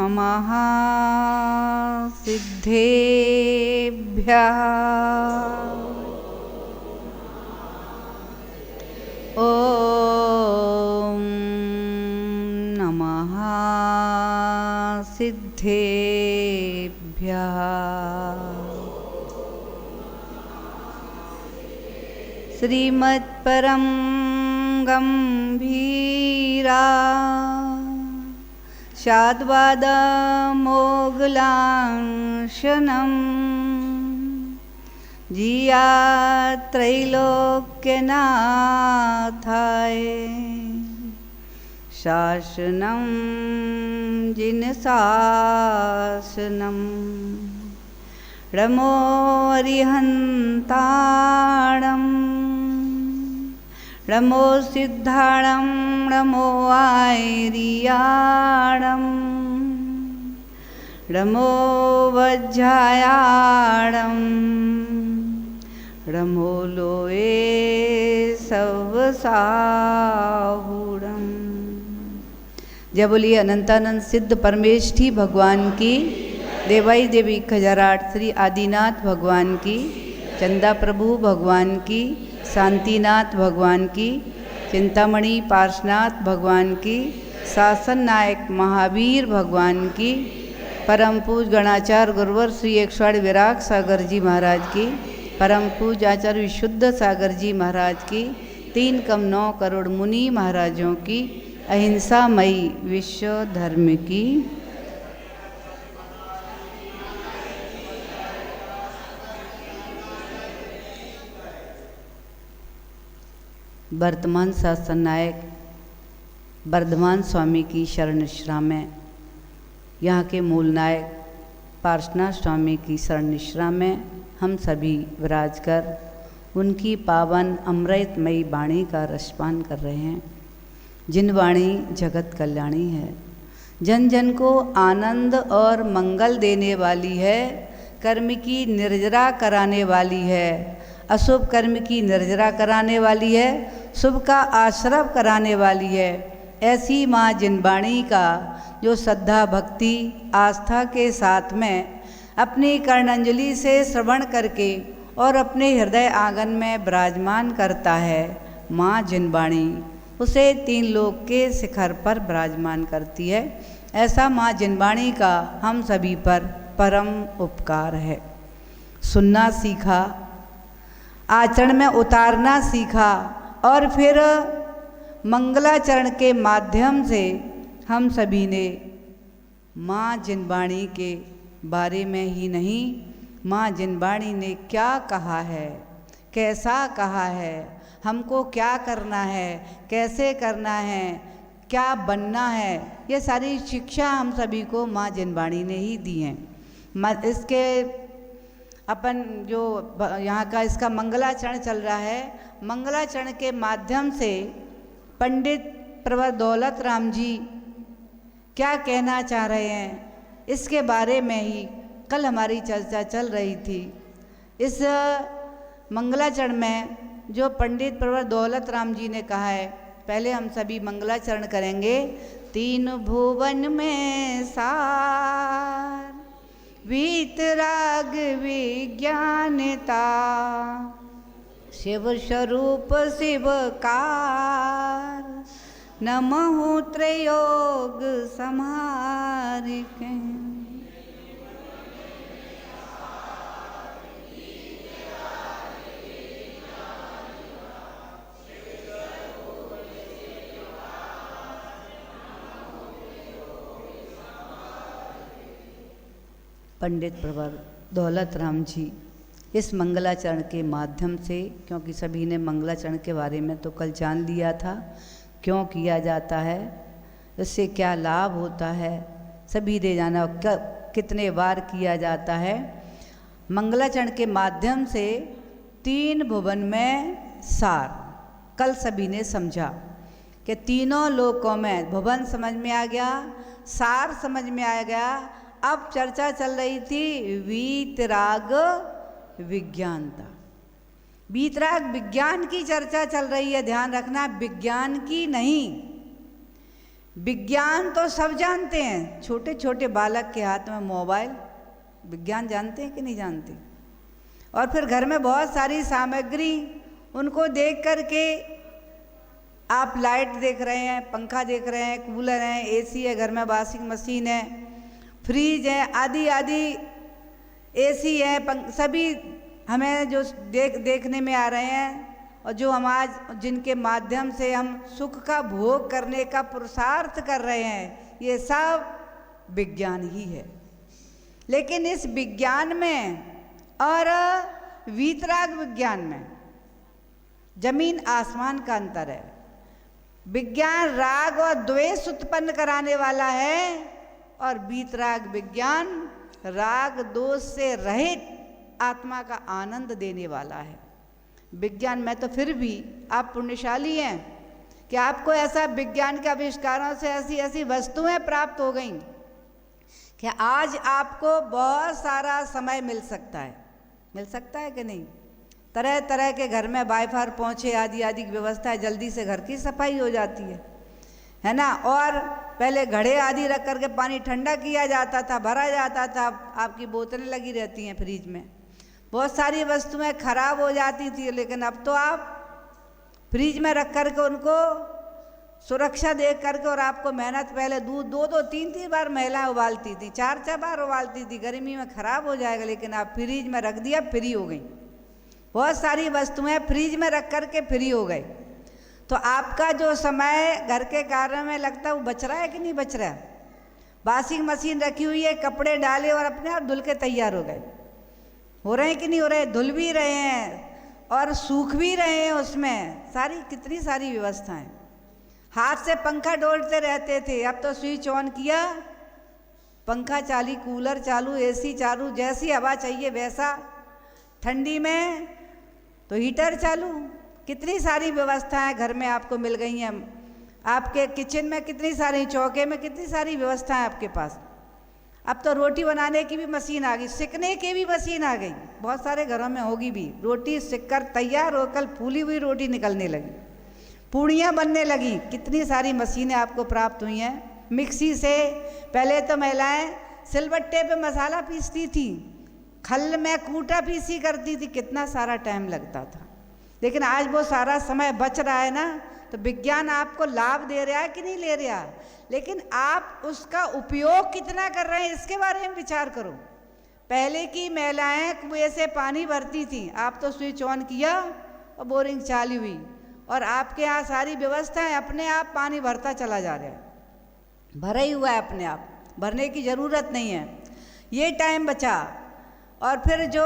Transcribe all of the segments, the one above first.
नमः सिद्धेभ्यः। ॐ नमः सिद्धेभ्यः। श्रीमत्परं गंभीरा शाद्वादमोगलांशनं जिया त्रैलोक्यनाथाय शासनं जिनशासनं रमो अरिहन्ताणं रमो सिद्धाणं रमो आयर्याणं रमो वज्रायाणं रमो लोये सवसाहुणं। जय बोलिए अनंतानंद सिद्ध परमेष्ठी भगवान की, देवाई देवी खजराट श्री आदिनाथ भगवान की, चंदा प्रभु भगवान की, शांतिनाथ भगवान की, चिंतामणि पार्शनाथ भगवान की, शासन नायक महावीर भगवान की, परम पूज गणाचार्य गुरुवर श्री 108 विराग सागर जी महाराज की, परम पूज आचार्य विशुद्ध सागर जी महाराज की, 3,9 करोड़ मुनि महाराजों की, अहिंसामयी विश्व धर्म की। वर्तमान शासन नायक वर्धमान स्वामी की शरण निश्रा में, यहाँ के मूल नायक पार्शनाथ स्वामी की शरण निश्रा में हम सभी विराज कर उनकी पावन अमृतमयी वाणी का रसपान कर रहे हैं। जिन वाणी जगत कल्याणी है, जन जन को आनंद और मंगल देने वाली है, कर्म की निर्जरा कराने वाली है, अशुभ कर्म की निर्जरा कराने वाली है, शुभ का आश्रव कराने वाली है। ऐसी माँ जिनवाणी का जो श्रद्धा भक्ति आस्था के साथ में अपनी कर्णांजलि से श्रवण करके और अपने हृदय आंगन में विराजमान करता है, माँ जिनवाणी उसे 3 लोक के शिखर पर विराजमान करती है। ऐसा माँ जिनवाणी का हम सभी पर परम उपकार है। सुनना सीखा, आचरण में उतारना सीखा और फिर मंगलाचरण के माध्यम से हम सभी ने माँ जिनवाणी के बारे में ही नहीं, माँ जिनवाणी ने क्या कहा है, कैसा कहा है, हमको क्या करना है, कैसे करना है, क्या बनना है, ये सारी शिक्षा हम सभी को माँ जिनवाणी ने ही दी हैं। इसके अपन जो यहाँ का इसका मंगलाचरण चल रहा है, मंगलाचरण के माध्यम से पंडित प्रवर दौलत राम जी क्या कहना चाह रहे हैं, इसके बारे में ही कल हमारी चर्चा चल रही थी। इस मंगलाचरण में जो पंडित प्रवर दौलत राम जी ने कहा है, पहले हम सभी मंगलाचरण करेंगे। 3 भुवन में सार वीतराग विज्ञानता, शिव स्वरूप शिवकार, नमः त्रयोग समारिके। पंडित प्रवर दौलत राम जी इस मंगलाचरण के माध्यम से, क्योंकि सभी ने मंगलाचरण के बारे में तो कल जान लिया था, क्यों किया जाता है, इससे क्या लाभ होता है, सभी ने जाना, कितने बार किया जाता है। मंगलाचरण के माध्यम से 3 भुवन में सार, कल सभी ने समझा कि तीनों लोकों में भुवन समझ में आ गया, सार समझ में आ गया। अब चर्चा चल रही थी वीतराग विज्ञानता। वीतराग विज्ञान की चर्चा चल रही है, ध्यान रखना, विज्ञान की नहीं। विज्ञान तो सब जानते हैं, छोटे छोटे बालक के हाथ में मोबाइल, विज्ञान जानते हैं कि नहीं जानते। और फिर घर में बहुत सारी सामग्री, उनको देख करके आप लाइट देख रहे हैं, पंखा देख रहे हैं, कूलर है, एसी है, घर में वॉशिंग मशीन है, फ्रीज है, आदि आदि एसी है, सभी हमें जो देखने में आ रहे हैं और जो हम आज जिनके माध्यम से हम सुख का भोग करने का पुरुषार्थ कर रहे हैं, ये सब विज्ञान ही है। लेकिन इस विज्ञान में और वीतराग विज्ञान में जमीन आसमान का अंतर है। विज्ञान राग और द्वेष उत्पन्न कराने वाला है और वीतराग विज्ञान राग दोष से रहित आत्मा का आनंद देने वाला है। विज्ञान में तो फिर भी आप पुण्यशाली हैं कि आपको ऐसा विज्ञान के आविष्कारों से ऐसी ऐसी वस्तुएं प्राप्त हो गई कि आज आपको बहुत सारा समय मिल सकता है कि नहीं। तरह तरह के घर में वाईफाई पहुँचे, आदि आदि की व्यवस्था है, जल्दी से घर की सफाई हो जाती है ना। और पहले घड़े आदि रख करके पानी ठंडा किया जाता था, भरा जाता था, आपकी बोतलें लगी रहती हैं फ्रिज में, बहुत सारी वस्तुएं खराब हो जाती थी। लेकिन अब तो आप फ्रिज में रख करके उनको सुरक्षा देख करके, और आपको मेहनत, पहले दूध 2-2 3-3 बार महिलाएं उबालती थी, 4-4 बार उबालती थी, गर्मी में खराब हो जाएगा, लेकिन आप फ्रिज में रख दिया, फ्री हो गई। बहुत सारी वस्तुएं फ्रिज में रख करके फ्री हो गए। तो आपका जो समय घर के कार्य में लगता है वो बच रहा है कि नहीं बच रहा है। वॉशिंग मशीन रखी हुई है, कपड़े डाले और अपने आप धुल के तैयार हो गए, हो रहे हैं कि नहीं हो रहे, धुल भी रहे हैं और सूख भी रहे हैं, उसमें सारी कितनी सारी व्यवस्थाएं। हाथ से पंखा डोलते रहते थे, अब तो स्विच ऑन किया, पंखा चालू, कूलर चालू, एसी चालू, जैसी हवा चाहिए वैसा, ठंडी में तो हीटर चालू। कितनी सारी व्यवस्थाएं घर में आपको मिल गई हैं। आपके किचन में कितनी सारी, चौके में कितनी सारी व्यवस्थाएं आपके पास। अब तो रोटी बनाने की भी मशीन आ गई, सिकने की भी मशीन आ गई, बहुत सारे घरों में होगी भी। रोटी सिक कर तैयार होकर फूली हुई रोटी निकलने लगी, पूड़ियाँ बनने लगी, कितनी सारी मशीनें आपको प्राप्त हुई हैं। मिक्सी से, पहले तो महिलाएं सिलबट्टे पे मसाला पीसती थी, खल में कूटा पीसी करती थी, कितना सारा टाइम लगता था। लेकिन आज वो सारा समय बच रहा है ना, तो विज्ञान आपको लाभ दे रहा है कि नहीं ले रहा, लेकिन आप उसका उपयोग कितना कर रहे हैं इसके बारे में विचार करो। पहले की महिलाएं कुएं से पानी भरती थी, आप तो स्विच ऑन किया और बोरिंग चालू हुई, और आपके यहाँ सारी व्यवस्थाएं अपने आप पानी भरता चला जा रहा है, भरा ही हुआ है अपने आप, भरने की ज़रूरत नहीं है। ये टाइम बचा। और फिर जो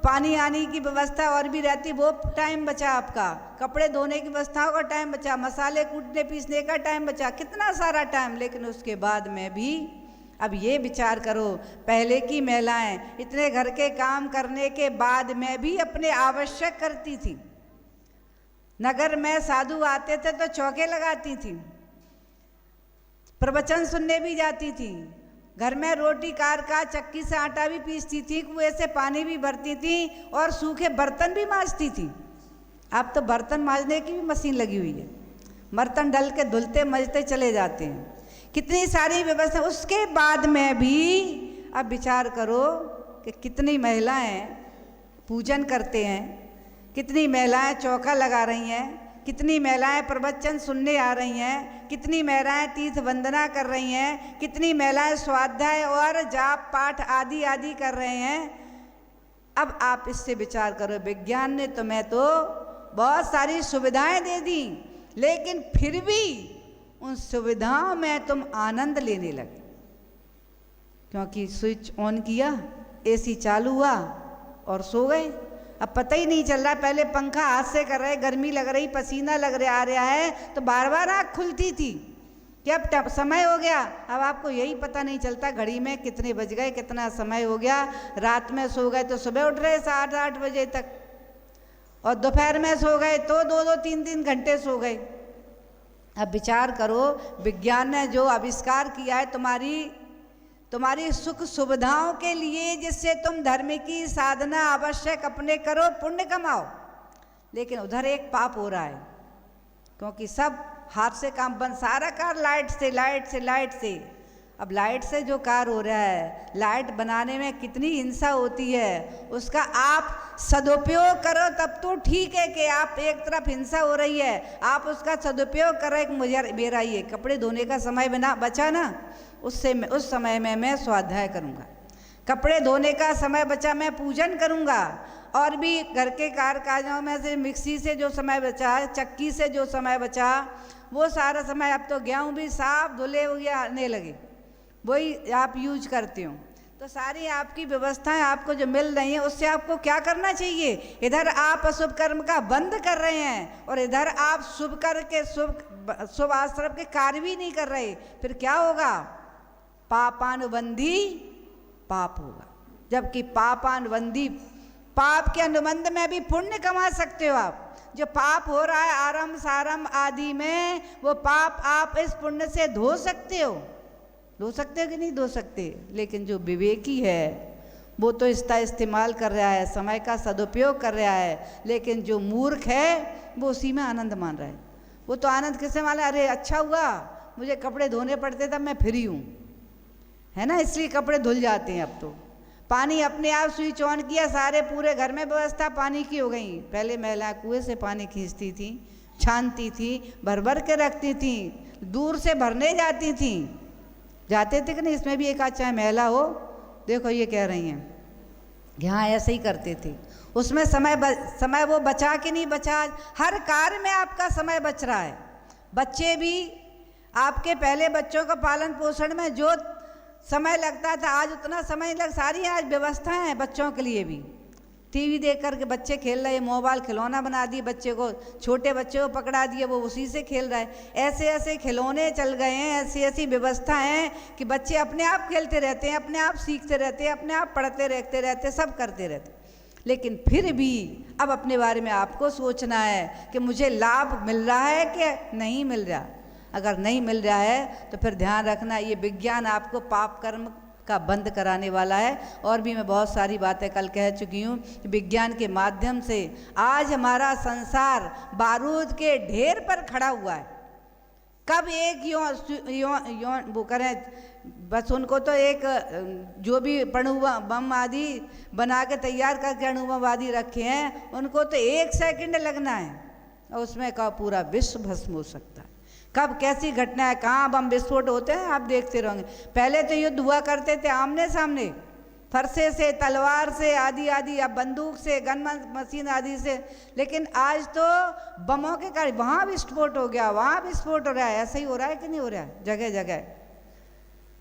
पानी आने की व्यवस्था और भी रहती, वो टाइम बचा आपका, कपड़े धोने की व्यवस्थाओं का टाइम बचा, मसाले कूटने पीसने का टाइम बचा, कितना सारा टाइम। लेकिन उसके बाद में भी अब ये विचार करो, पहले की महिलाएं इतने घर के काम करने के बाद में भी अपने आवश्यक करती थी। नगर में साधु आते थे तो चौके लगाती थी, प्रवचन सुनने भी जाती थी, घर में रोटी कार का चक्की से आटा भी पीसती थी, कुएं से पानी भी भरती थी और सूखे बर्तन भी मांजती थी। अब तो बर्तन मांजने की भी मशीन लगी हुई है, बर्तन डल के धुलते मजते चले जाते हैं, कितनी सारी व्यवस्था। उसके बाद में भी अब विचार करो कि कितनी महिलाएं पूजन करते हैं, कितनी महिलाएं चौका लगा रही हैं, कितनी महिलाएं प्रवचन सुनने आ रही हैं, कितनी महिलाएं तीर्थ वंदना कर रही हैं, कितनी महिलाएं स्वाध्याय और जाप पाठ आदि आदि कर रहे हैं। अब आप इससे विचार करो, विज्ञान ने तुम्हें तो बहुत सारी सुविधाएं दे दी, लेकिन फिर भी उन सुविधाओं में तुम आनंद लेने लगे, क्योंकि स्विच ऑन किया, एसी चालू हुआ और सो गए। अब पता ही नहीं चल रहा, पहले पंखा हाथ से कर रहे, गर्मी लग रही, पसीना लग रहा आ रहा है, तो बार बार आँख खुलती थी कि अब समय हो गया। अब आपको यही पता नहीं चलता घड़ी में कितने बज गए, कितना समय हो गया। रात में सो गए तो सुबह उठ रहे 7-8 बजे तक, और दोपहर में सो गए तो 2-2 3-3 घंटे सो गए। अब विचार करो, विज्ञान ने जो आविष्कार किया है तुम्हारी सुख सुविधाओं के लिए, जिससे तुम धर्म की साधना आवश्यक अपने करो, पुण्य कमाओ, लेकिन उधर एक पाप हो रहा है, क्योंकि सब हाथ से काम बंद, सारा कार्य लाइट से लाइट से लाइट से। अब लाइट से जो कार्य हो रहा है, लाइट बनाने में कितनी हिंसा होती है, उसका आप सदुपयोग करो तब तो ठीक है कि आप एक तरफ हिंसा हो रही है, आप उसका सदुपयोग करें। मुझे मेरा ये कपड़े धोने का समय बना बचा ना, उससे उस समय में मैं स्वाध्याय करूँगा। कपड़े धोने का समय बचा, मैं पूजन करूँगा। और भी घर के कामकाजों में से मिक्सी से जो समय बचा, चक्की से जो समय बचा, वो सारा समय, अब तो गेहूँ भी साफ धुले हुए आने लगे, वही आप यूज करते हो। तो सारी आपकी व्यवस्थाएं आपको जो मिल रही हैं, उससे आपको क्या करना चाहिए? इधर आप अशुभ कर्म का बंद कर रहे हैं और इधर आप शुभ कर के शुभ आश्रम के कार्य भी नहीं कर रहे, फिर क्या होगा? पापानुबंधी पाप होगा। जबकि पापानुबंधी पाप के अनुबंध में भी पुण्य कमा सकते हो आप। जो पाप हो रहा है आरंभ सारंभ आदि में, वो पाप आप इस पुण्य से धो सकते हो। धो सकते हो कि नहीं धो सकते? लेकिन जो विवेकी है वो तो इसका इस्तेमाल कर रहा है, समय का सदुपयोग कर रहा है। लेकिन जो मूर्ख है वो उसी में आनंद मान रहा है। वो तो आनंद किससे मान रहा है? अरे अच्छा हुआ मुझे कपड़े धोने पड़ते तब मैं फ्री हूँ, है ना, इसलिए कपड़े धुल जाते हैं। अब तो पानी अपने आप स्विच ऑन किया, सारे पूरे घर में व्यवस्था पानी की हो गई। पहले महिलाएं कुएं से पानी खींचती थी, छानती थी, भर भर के रखती थी, दूर से भरने जाती थी, जाते थे कि नहीं? इसमें भी एक आध चाहे महिला हो, देखो ये कह रही हैं यहाँ ऐसे ही करते थे। उसमें समय वो बचा कि नहीं बचा? हर कार्य में आपका समय बच रहा है। बच्चे भी आपके पहले बच्चों का पालन पोषण में जो समय लगता था, आज उतना समय लग, सारी आज व्यवस्थाएं हैं बच्चों के लिए भी। टीवी देख कर के बच्चे खेल रहे, मोबाइल खिलौना बना दिए बच्चे को, छोटे बच्चे को पकड़ा दिए, वो उसी से खेल रहा है। ऐसे ऐसे खिलौने चल गए हैं, ऐसी ऐसी व्यवस्था है कि बच्चे अपने आप खेलते रहते हैं, अपने आप सीखते रहते हैं, अपने आप पढ़ते रहते, सब करते रहते। लेकिन फिर भी अब अपने बारे में आपको सोचना है कि मुझे लाभ मिल रहा है कि नहीं मिल रहा। अगर नहीं मिल रहा है तो फिर ध्यान रखना, ये विज्ञान आपको पाप कर्म का बंद कराने वाला है। और भी मैं बहुत सारी बातें कल कह चुकी हूँ। विज्ञान के माध्यम से आज हमारा संसार बारूद के ढेर पर खड़ा हुआ है। कब एक वो करें, बस उनको तो एक जो भी अणु बम आदि बना के तैयार करके अणु बम आदि रखे हैं, उनको तो 1 सेकंड लगना है और उसमें का पूरा विश्व भस्म हो सकता है। कब कैसी घटना है, कहाँ बम विस्फोट होते हैं आप देखते रहोगे। पहले तो युद्ध हुआ करते थे आमने सामने, फरसे से, तलवार से, आदि आदि, या बंदूक से, गन मशीन आदि से। लेकिन आज तो बमों के कारण वहाँ विस्फोट हो गया, वहाँ विस्फोट हो रहा है। ऐसा ही हो रहा है कि नहीं हो रहा है? जगह जगह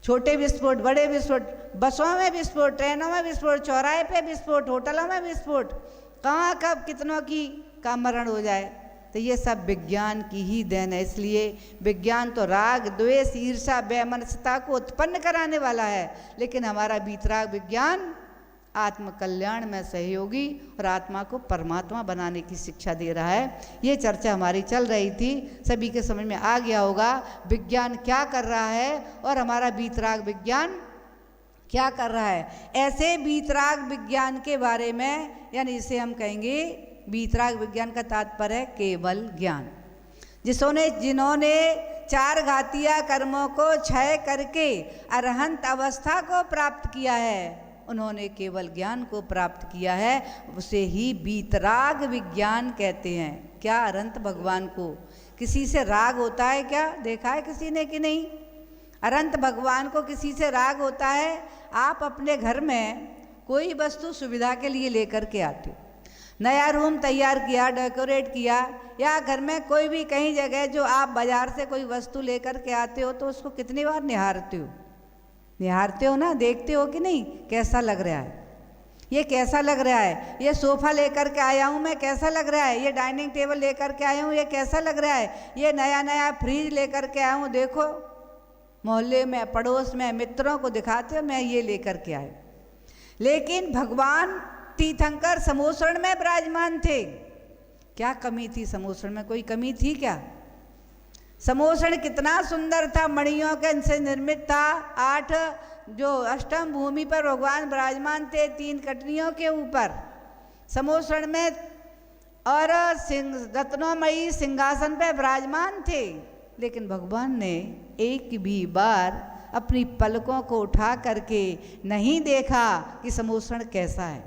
छोटे विस्फोट, बड़े विस्फोट, बसों में विस्फोट, ट्रेनों में विस्फोट, चौराहे पे विस्फोट, होटलों में विस्फोट, कहाँ कब कितनों की का मरण हो जाए। तो ये सब विज्ञान की ही देन है। इसलिए विज्ञान तो राग द्वेष ईर्ष्या वैमनस्यता को उत्पन्न कराने वाला है, लेकिन हमारा वीतराग विज्ञान आत्मकल्याण में सहयोगी और आत्मा को परमात्मा बनाने की शिक्षा दे रहा है। ये चर्चा हमारी चल रही थी, सभी के समझ में आ गया होगा विज्ञान क्या कर रहा है और हमारा वीतराग विज्ञान क्या कर रहा है। ऐसे वीतराग विज्ञान के बारे में, यानी इसे हम कहेंगे वीतराग विज्ञान का तात्पर्य है केवल ज्ञान। जिन्होंने 4 घातीय कर्मों को क्षय करके अरहंत अवस्था को प्राप्त किया है, उन्होंने केवल ज्ञान को प्राप्त किया है, उसे ही वीतराग विज्ञान कहते हैं। क्या अरहंत भगवान को किसी से राग होता है? क्या देखा है किसी ने कि नहीं? अरहंत भगवान को किसी से राग होता है? आप अपने घर में कोई वस्तु सुविधा के लिए लेकर के आते हो, नया रूम तैयार किया, डेकोरेट किया, या घर में कोई भी कहीं जगह जो आप बाजार से कोई वस्तु लेकर के आते हो, तो उसको कितनी बार निहारते हो? निहारते हो ना, देखते हो कि नहीं कैसा लग रहा है, ये कैसा लग रहा है, ये सोफ़ा लेकर के आया हूँ मैं, कैसा लग रहा है, ये डाइनिंग टेबल लेकर के आया हूँ, ये कैसा लग रहा है, ये नया नया फ्रिज लेकर के आया हूँ, देखो मोहल्ले में पड़ोस में मित्रों को दिखाते हो मैं ये लेकर के आया। लेकिन भगवान तीर्थंकर समोसरण में विराजमान थे। क्या कमी थी समोसरण में? कोई कमी थी क्या? समोसरण कितना सुंदर था, मणियों के से निर्मित था। 8 जो अष्टम भूमि पर भगवान विराजमान थे, 3 कटनियों के ऊपर समोसरण में, और रत्नोमयी सिंहासन पर विराजमान थे। लेकिन भगवान ने एक भी बार अपनी पलकों को उठा करके नहीं देखा कि सम्मोषण कैसा है।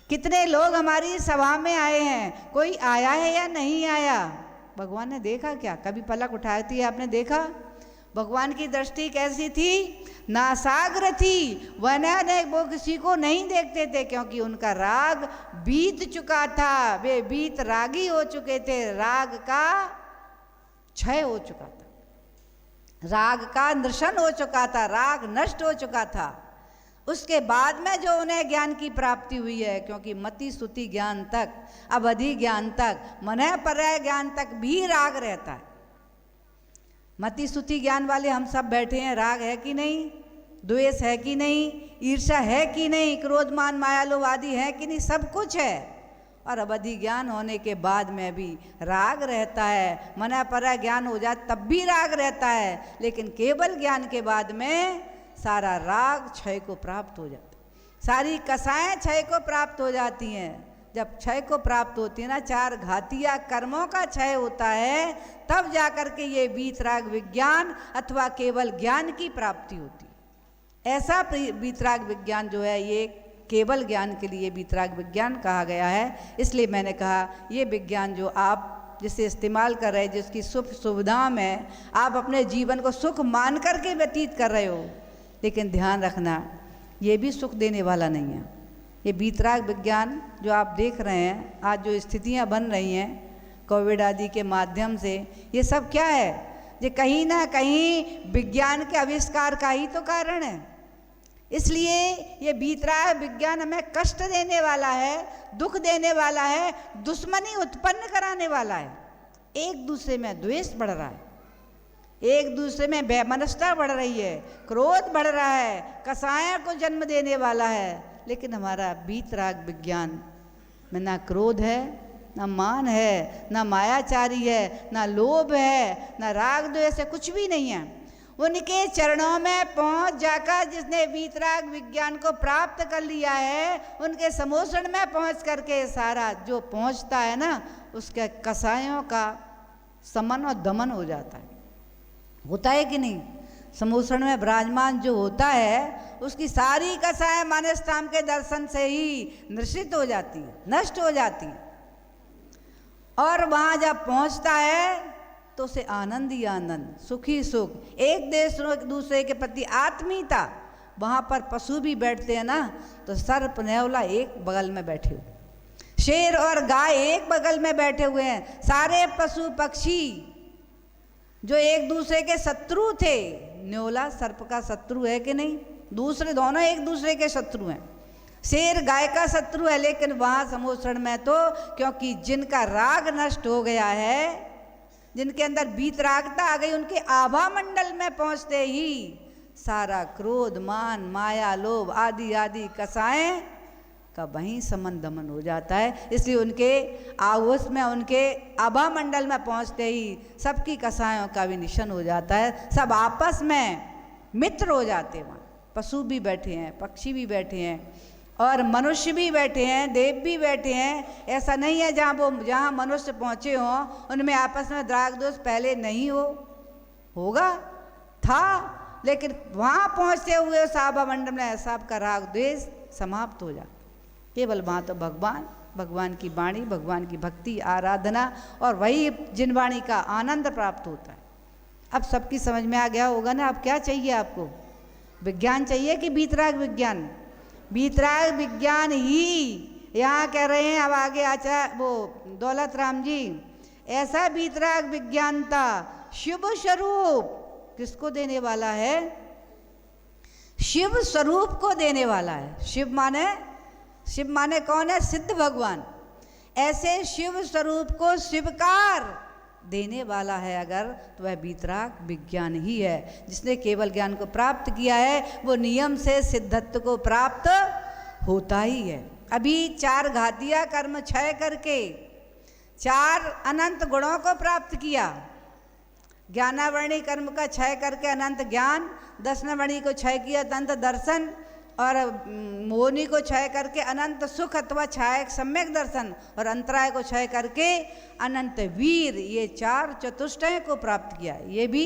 कितने लोग हमारी सभा में आए हैं, कोई आया है या नहीं आया, भगवान ने देखा क्या? कभी पलक उठाई थी आपने देखा? भगवान की दृष्टि कैसी थी? नासाग्र थी। वो किसी को नहीं देखते थे, क्योंकि उनका राग बीत चुका था, वे बीत रागी हो चुके थे, राग का क्षय हो चुका था, राग का नृशन हो चुका था, राग नष्ट हो चुका था। उसके बाद में जो उन्हें ज्ञान की प्राप्ति हुई है, क्योंकि मति स्तुति ज्ञान तक, अवधि ज्ञान तक, मनः पर्याय ज्ञान तक भी राग रहता है। मति स्तुति ज्ञान वाले हम सब बैठे हैं, राग है कि नहीं, द्वेष है कि नहीं, ईर्ष्या है कि नहीं, क्रोध मान माया लोभ आदि है कि नहीं, सब कुछ है। और अवधि ज्ञान होने के बाद में भी राग रहता है, मनः पर्याय ज्ञान हो जाए तब भी राग रहता है, लेकिन केवल ज्ञान के बाद में सारा राग क्षय को प्राप्त हो जाता है, सारी कसाएं क्षय को प्राप्त हो जाती हैं। जब क्षय को प्राप्त होती है ना, 4 घातिया कर्मों का क्षय होता है, तब जाकर के ये वीतराग विज्ञान अथवा केवल ज्ञान की प्राप्ति होती है। ऐसा वीतराग विज्ञान जो है, ये केवल ज्ञान के लिए वीतराग विज्ञान कहा गया है। इसलिए मैंने कहा ये विज्ञान जो आप जिसे इस्तेमाल कर रहे हैं, जिसकी सुख सुविधा में आप अपने जीवन को सुख मान करके व्यतीत कर रहे हो, लेकिन ध्यान रखना ये भी सुख देने वाला नहीं है। ये वीतराग विज्ञान जो आप देख रहे हैं, आज जो स्थितियां बन रही हैं कोविड आदि के माध्यम से, ये सब क्या है? ये कहीं ना कहीं विज्ञान के आविष्कार का ही तो कारण है। इसलिए ये वीतराग विज्ञान हमें कष्ट देने वाला है, दुख देने वाला है, दुश्मनी उत्पन्न कराने वाला है। एक दूसरे में द्वेष बढ़ रहा है, एक दूसरे में वैमनस्यता बढ़ रही है, क्रोध बढ़ रहा है, कसायों को जन्म देने वाला है। लेकिन हमारा वीतराग विज्ञान में ना क्रोध है, ना मान है, ना मायाचारी है, ना लोभ है, ना राग द्वेष है, कुछ भी नहीं है। उनके चरणों में पहुंच जाकर जिसने वीतराग विज्ञान को प्राप्त कर लिया है, उनके सम्मोषण में पहुंच करके सारा जो पहुंचता है ना, उसके कसायों का समन और दमन हो जाता है। होता है कि नहीं? सम्मोषण में विराजमान जो होता है, उसकी सारी कसाएं मानसधाम के दर्शन से ही नृशित हो जाती है, नष्ट हो जाती है। और वहाँ जब पहुँचता है तो उसे आनंद ही आनंद, सुखी सुख, एक दूसरे के प्रति आत्मीयता। वहाँ पर पशु भी बैठते हैं ना, तो सर्प नेवला एक बगल में बैठे हुए, शेर और गाय एक बगल में बैठे हुए हैं। सारे पशु पक्षी जो एक दूसरे के शत्रु थे, न्योला सर्प का शत्रु है कि नहीं? दूसरे दोनों एक दूसरे के शत्रु हैं। शेर गाय का शत्रु है, लेकिन वहाँ सम्मोषण में तो क्योंकि जिनका राग नष्ट हो गया है, जिनके अंदर वीतरागता आ गई, उनके आभा मंडल में पहुँचते ही सारा क्रोध मान माया लोभ आदि आदि कसाएं का वहीं समन दमन हो जाता है। इसलिए उनके आवेश में, उनके आभा मंडल में पहुंचते ही सबकी कसायों का भी निशन हो जाता है, सब आपस में मित्र हो जाते हैं। वहाँ पशु भी बैठे हैं, पक्षी भी बैठे हैं, और मनुष्य भी बैठे हैं, देव भी बैठे हैं। ऐसा नहीं है जहाँ मनुष्य पहुँचे हों उनमें आपस में राग दोष पहले नहीं होगा, था, लेकिन वहाँ पहुँचते हुए उस आभा मंडल में सबका राग द्वेष समाप्त हो जाता। केवल वहाँ तो भगवान की वाणी, भगवान की भक्ति आराधना, और वही जिन वाणी का आनंद प्राप्त होता है। अब सबकी समझ में आ गया होगा ना। अब क्या चाहिए आपको? विज्ञान चाहिए कि वीतराग विज्ञान? वीतराग विज्ञान ही यहाँ कह रहे हैं। अब आगे आचार्य वो दौलत राम जी, ऐसा वीतराग विज्ञान था शिव स्वरूप किसको देने वाला है? शिव स्वरूप को देने वाला है। शिव माने कौन है? सिद्ध भगवान। ऐसे शिव स्वरूप को शिवकार देने वाला है अगर, तो वह वीतराग विज्ञान ही है। जिसने केवल ज्ञान को प्राप्त किया है वो नियम से सिद्धत्व को प्राप्त होता ही है। अभी 4 घातिया कर्म क्षय करके 4 अनंत गुणों को प्राप्त किया। ज्ञानावरणी कर्म का क्षय करके अनंत ज्ञान, दशनावरणी को क्षय किया अनंत दर्शन, और मोहिनी को क्षय करके अनंत सुख अथवा छायक सम्यक दर्शन और अंतराय को क्षय करके अनंत वीर, ये 4 चतुष्टय को प्राप्त किया। ये भी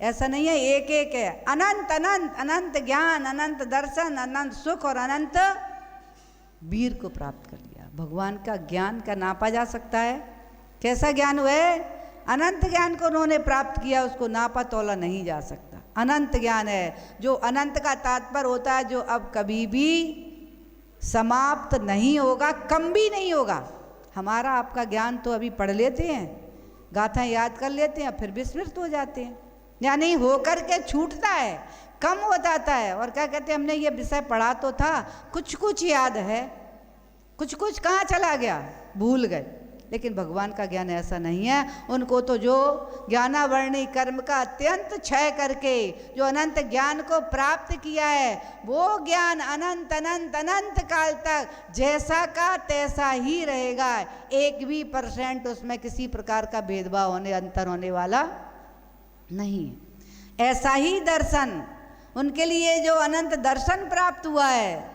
ऐसा नहीं है एक एक है, अनंत अनंत अनंत ज्ञान, अनंत दर्शन, अनंत सुख और अनंत वीर को प्राप्त कर लिया। भगवान का ज्ञान का नापा जा सकता है? कैसा ज्ञान हुआ है? अनंत ज्ञान को उन्होंने प्राप्त किया, उसको नापा तोला नहीं जा सकता। अनंत ज्ञान है, जो अनंत का तात्पर्य होता है जो अब कभी भी समाप्त नहीं होगा, कम भी नहीं होगा। हमारा आपका ज्ञान तो अभी पढ़ लेते हैं, गाथा याद कर लेते हैं, फिर विस्मृत हो जाते हैं, यानी होकर के छूटता है, कम हो जाता है। और क्या कहते हैं, हमने ये विषय पढ़ा तो था, कुछ कुछ याद है, कुछ कुछ कहाँ चला गया, भूल गए। लेकिन भगवान का ज्ञान ऐसा नहीं है, उनको तो जो ज्ञानावर्णी कर्म का अत्यंत क्षय करके जो अनंत ज्ञान को प्राप्त किया है, वो ज्ञान अनंत अनंत अनंत काल तक जैसा का तैसा ही रहेगा। 1 भी % उसमें किसी प्रकार का भेदभाव होने, अंतर होने वाला नहीं। ऐसा ही दर्शन उनके लिए जो अनंत दर्शन प्राप्त हुआ है,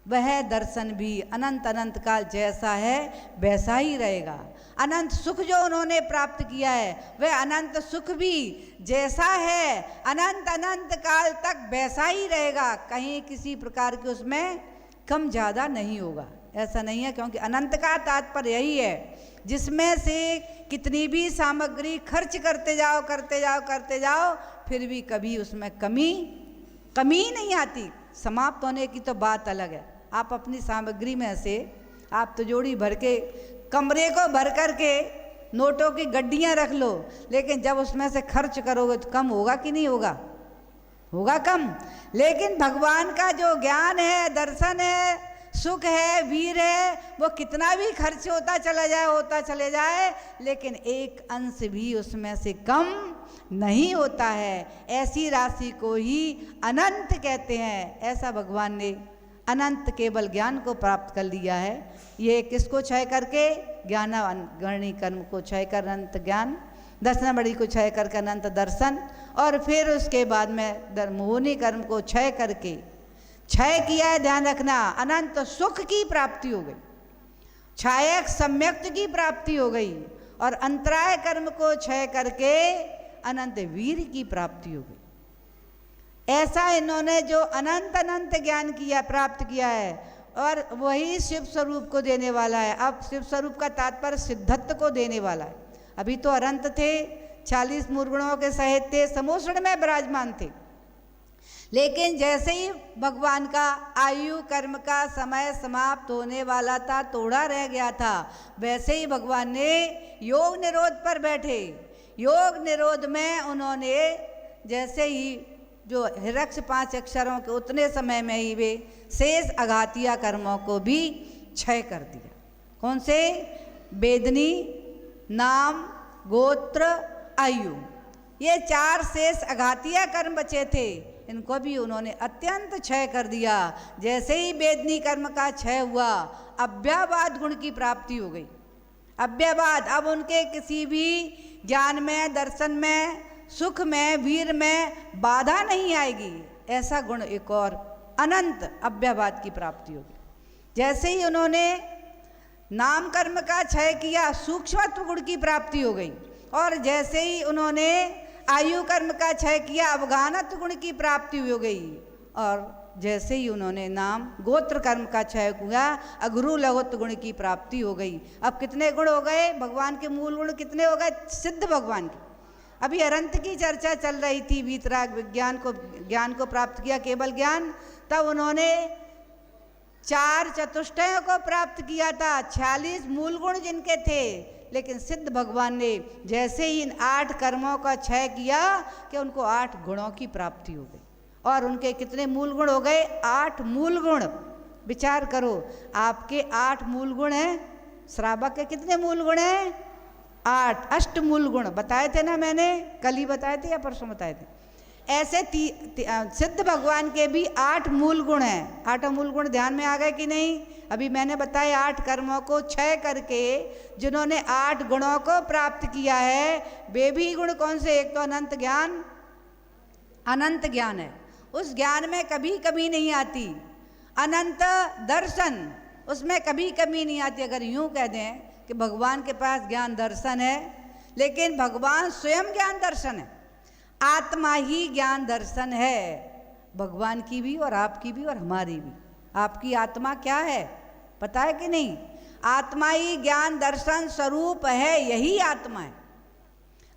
वह दर्शन भी अनंत अनंत काल जैसा है वैसा ही रहेगा। अनंत सुख जो उन्होंने प्राप्त किया है, वह अनंत सुख भी जैसा है अनंत अनंत काल तक वैसा ही रहेगा, कहीं किसी प्रकार के उसमें कम ज़्यादा नहीं होगा। ऐसा नहीं है, क्योंकि अनंत का तात्पर्य यही है, जिसमें से कितनी भी सामग्री खर्च करते जाओ करते जाओ करते जाओ, फिर भी कभी उसमें कमी नहीं आती। समाप्त होने की तो बात अलग है। आप अपनी सामग्री में से आप तिजोरी भर के, कमरे को भर कर के नोटों की गड्डियाँ रख लो, लेकिन जब उसमें से खर्च करोगे तो कम होगा कि नहीं होगा? होगा कम। लेकिन भगवान का जो ज्ञान है, दर्शन है, सुख है, वीर है, वो कितना भी खर्च होता चले जाए, लेकिन एक अंश भी उसमें से कम नहीं होता है। ऐसी राशि को ही अनंत कहते हैं। ऐसा भगवान ने अनंत केवल ज्ञान को प्राप्त कर लिया है। ये किसको क्षय करके? ज्ञानावर्णी कर्म को क्षय कर अनंत ज्ञान, दर्शनावली को क्षय करके अनंत दर्शन, और फिर उसके बाद में मोहिनी कर्म को क्षय करके क्षय किया है, ध्यान रखना, अनंत सुख की प्राप्ति हो गई, छायक सम्यक्त की प्राप्ति हो गई, और अंतराय कर्म को क्षय करके अनंत वीर की प्राप्ति हो गई। ऐसा इन्होंने जो अनंत अनंत ज्ञान किया, प्राप्त किया है, और वही शिव स्वरूप को देने वाला है। अब शिव स्वरूप का तात्पर्य सिद्धत्व को देने वाला है। अभी तो अनंत थे, 40 मूल गुणों के सहित थे, समोषण में विराजमान थे, लेकिन जैसे ही भगवान का आयु कर्म का समय समाप्त होने वाला था, थोड़ा रह गया था, वैसे ही भगवान ने योग निरोध पर बैठे। योग निरोध में उन्होंने जैसे ही जो हिरक्ष 5 अक्षरों के, उतने समय में ही वे शेष अघातिया कर्मों को भी क्षय कर दिया। कौन से? वेदनी, नाम, गोत्र, आयु, ये 4 शेष अघातिया कर्म बचे थे, इनको भी उन्होंने अत्यंत क्षय कर दिया। जैसे ही वेदनी कर्म का क्षय हुआ, अव्ययवाद गुण की प्राप्ति हो गई। अव्ययवाद, अब उनके किसी भी ज्ञान में, दर्शन में, सुख में, वीर में बाधा नहीं आएगी। ऐसा गुण एक और अनंत अव्ययवाद की प्राप्ति होगी। जैसे ही उन्होंने नाम कर्म का क्षय किया, सूक्ष्मत्व गुण की प्राप्ति हो गई, और जैसे ही उन्होंने आयु कर्म का क्षय किया, अवगानत्व गुण की प्राप्ति हो गई, और जैसे ही उन्होंने नाम गोत्र कर्म का क्षय किया, अगुरु लघुत्व गुण की प्राप्ति हो गई। अब कितने गुण हो गए? भगवान के मूल गुण कितने हो गए? सिद्ध भगवान के। अभी अनंत की चर्चा चल रही थी, वीतराग ज्ञान को प्राप्त किया, केवल ज्ञान, तब उन्होंने 4 चतुष्टयों को प्राप्त किया था, 46 मूल गुण जिनके थे। लेकिन सिद्ध भगवान ने जैसे ही इन 8 कर्मों का क्षय किया कि उनको 8 गुणों की प्राप्ति हो गई, और उनके कितने मूल गुण हो गए? 8 मूल गुण। विचार करो, आपके 8 मूल गुण हैं, श्रावक के कितने मूल गुण हैं? 8 अष्ट मूल गुण बताए थे ना, मैंने कल ही बताए थे या परसों बताए थे। ऐसे सिद्ध भगवान के भी 8 मूल गुण हैं। 8 मूल गुण ध्यान में आ गए कि नहीं? अभी मैंने बताया 8 कर्मों को क्षय करके जिन्होंने 8 गुणों को प्राप्त किया है, वे भी गुण कौन से? एक तो अनंत ज्ञान है, उस ज्ञान में कभी कमी नहीं आती। अनंत दर्शन, उसमें कभी कमी नहीं आती। अगर यूँ कह दें कि भगवान के पास ज्ञान दर्शन है, लेकिन भगवान स्वयं ज्ञान दर्शन है, आत्मा ही ज्ञान दर्शन है, भगवान की भी और आपकी भी और हमारी भी। आपकी आत्मा क्या है पता है कि नहीं? आत्मा ही ज्ञान दर्शन स्वरूप है, यही आत्मा है।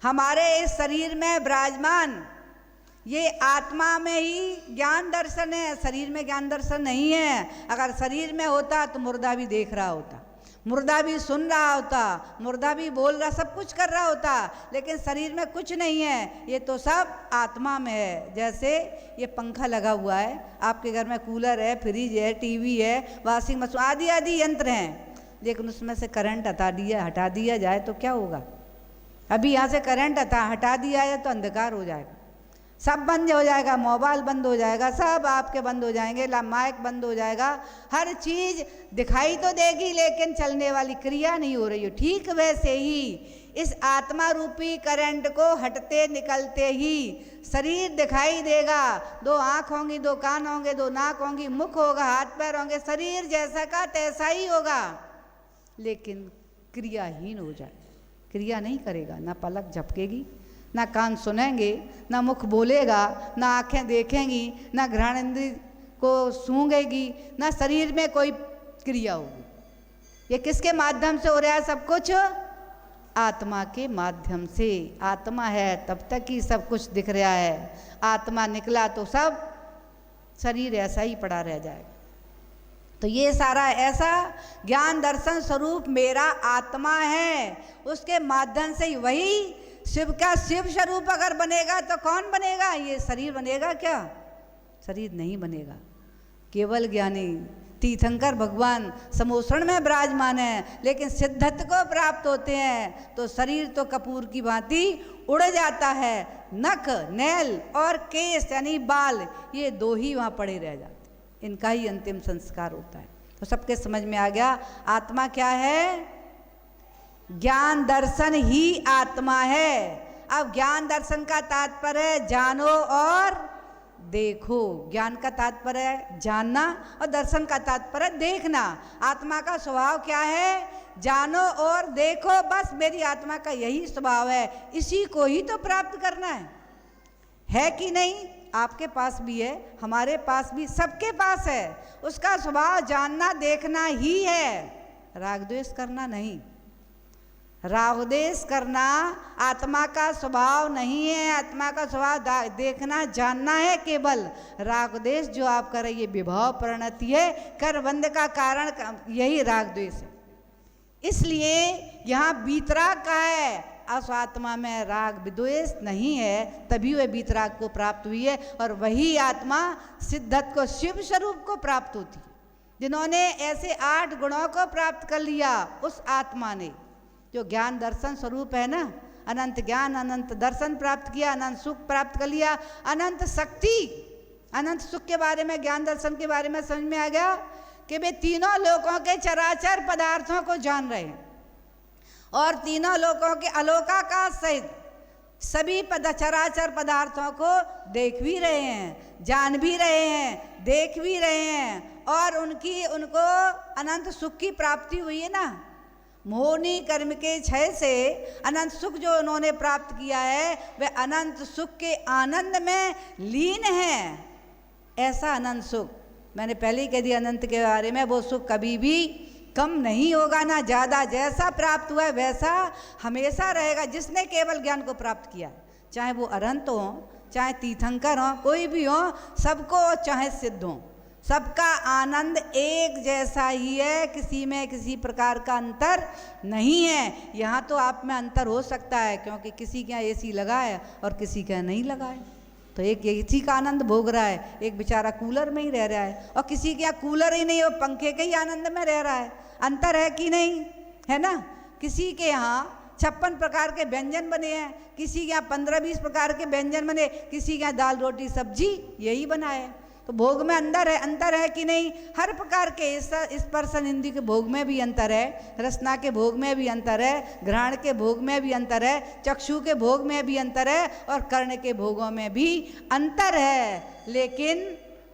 हमारे इस शरीर में विराजमान ये आत्मा में ही ज्ञान दर्शन है, शरीर में ज्ञान दर्शन नहीं है। अगर शरीर में होता तो मुर्दा भी देख रहा होता, मुर्दा भी सुन रहा होता, मुर्दा भी बोल रहा, सब कुछ कर रहा होता, लेकिन शरीर में कुछ नहीं है। ये तो सब आत्मा में है। जैसे ये पंखा लगा हुआ है, आपके घर में कूलर है, फ्रिज है, टीवी है, वॉशिंग मशीन आदि आदि यंत्र हैं, लेकिन उसमें से करंट हटा दिया जाए तो क्या होगा? अभी यहाँ से करंट हटा दिया जाए तो अंधकार हो जाएगा, सब बंद हो जाएगा, मोबाइल बंद हो जाएगा, सब आपके बंद हो जाएंगे, माइक बंद हो जाएगा, हर चीज़ दिखाई तो देगी लेकिन चलने वाली क्रिया नहीं हो रही हो। ठीक वैसे ही इस आत्मा रूपी करंट को हटते निकलते ही शरीर दिखाई देगा। दो आँख होंगी, दो कान होंगे, दो नाक होंगी, मुख होगा, हाथ पैर होंगे, शरीर जैसा का तैसा ही होगा, लेकिन क्रियाहीन हो जाए, क्रिया नहीं करेगा, ना पलक झपकेगी, ना कान सुनेंगे, ना मुख बोलेगा, ना आँखें देखेंगी, ना घ्राण इंद्रिय को सूंघेगी, ना शरीर में कोई क्रिया होगी। ये किसके माध्यम से हो रहा है सब कुछ? आत्मा के माध्यम से। आत्मा है तब तक ही सब कुछ दिख रहा है, आत्मा निकला तो सब शरीर ऐसा ही पड़ा रह जाएगा। तो ये सारा ऐसा ज्ञान दर्शन स्वरूप मेरा आत्मा है, उसके माध्यम से ही वही शिव का शिव स्वरूप अगर बनेगा तो कौन बनेगा? ये शरीर बनेगा क्या? शरीर नहीं बनेगा। केवल ज्ञानी तीर्थंकर भगवान समोसण में विराजमान है, लेकिन सिद्धत्व को प्राप्त होते हैं तो शरीर तो कपूर की भांति उड़ जाता है। नख, नैल और केश यानी बाल, ये दो ही वहाँ पड़े रह जाते, इनका ही अंतिम संस्कार होता है। तो सबके समझ में आ गया आत्मा क्या है? ज्ञान दर्शन ही आत्मा है। अब ज्ञान दर्शन का तात्पर्य है जानो और देखो। ज्ञान का तात्पर्य है जानना और दर्शन का तात्पर्य देखना। आत्मा का स्वभाव क्या है? जानो और देखो, बस मेरी आत्मा का यही स्वभाव है, इसी को ही तो प्राप्त करना है कि नहीं? आपके पास भी है, हमारे पास भी, सबके पास है। उसका स्वभाव जानना देखना ही है, राग द्वेष करना नहीं। राग द्वेष करना आत्मा का स्वभाव नहीं है, आत्मा का स्वभाव देखना जानना है केवल। राग द्वेष जो आप कर रही है विभाव परिणति है, करबंध का कारण यही राग द्वेष है। इसलिए यहाँ वीतराग का है, उस आत्मा में राग द्वेष नहीं है, तभी वह वीतराग को प्राप्त हुई है, और वही आत्मा सिद्धत्व को शिव स्वरूप को प्राप्त होती है। जिन्होंने ऐसे 8 गुणों को प्राप्त कर लिया, उस आत्मा ने जो ज्ञान दर्शन स्वरूप है ना, अनंत ज्ञान अनंत दर्शन प्राप्त किया, अनंत सुख प्राप्त कर लिया, अनंत शक्ति, अनंत सुख के बारे में, ज्ञान दर्शन के बारे में समझ में आ गया कि वे तीनों लोकों के चराचर पदार्थों को जान रहे हैं और तीनों लोकों के अलोकाकाश सहित सभी चराचर पदार्थों को देख भी रहे हैं, जान भी रहे हैं, देख भी रहे हैं, और उनको अनंत सुख की प्राप्ति हुई है ना। मोहनी कर्म के क्षय से अनंत सुख जो उन्होंने प्राप्त किया है, वे अनंत सुख के आनंद में लीन है। ऐसा अनंत सुख, मैंने पहले ही कह दिया अनंत के बारे में, वो सुख कभी भी कम नहीं होगा ना ज़्यादा। जैसा प्राप्त हुआ है वैसा हमेशा रहेगा। जिसने केवल ज्ञान को प्राप्त किया, चाहे वो अरहंत हो, चाहे तीर्थंकर हो, कोई भी हो, सबको चाहे सिद्ध हो, सबका आनंद एक जैसा ही है, किसी में किसी प्रकार का अंतर नहीं है। यहाँ तो आप में अंतर हो सकता है, क्योंकि किसी के यहाँ एसी लगा है और किसी के यहाँ नहीं लगा है, तो एक एसी का आनंद भोग रहा है, एक बेचारा कूलर में ही रह रहा है, और किसी के यहाँ कूलर ही नहीं, वो पंखे के ही आनंद में रह रहा है। अंतर है कि नहीं? है ना। किसी के यहाँ 56 प्रकार के व्यंजन बने हैं, किसी के यहाँ 15-20 प्रकार के व्यंजन बने, किसी के यहाँ दाल रोटी सब्जी यही बना है। तो भोग में अंतर है कि नहीं? हर प्रकार के स्पर्शन इंद्रिय के भोग में भी अंतर है, रसना के भोग में भी अंतर है, घ्राण के भोग में भी अंतर है, चक्षु के भोग में भी अंतर है और कर्ण के भोगों में भी अंतर है। लेकिन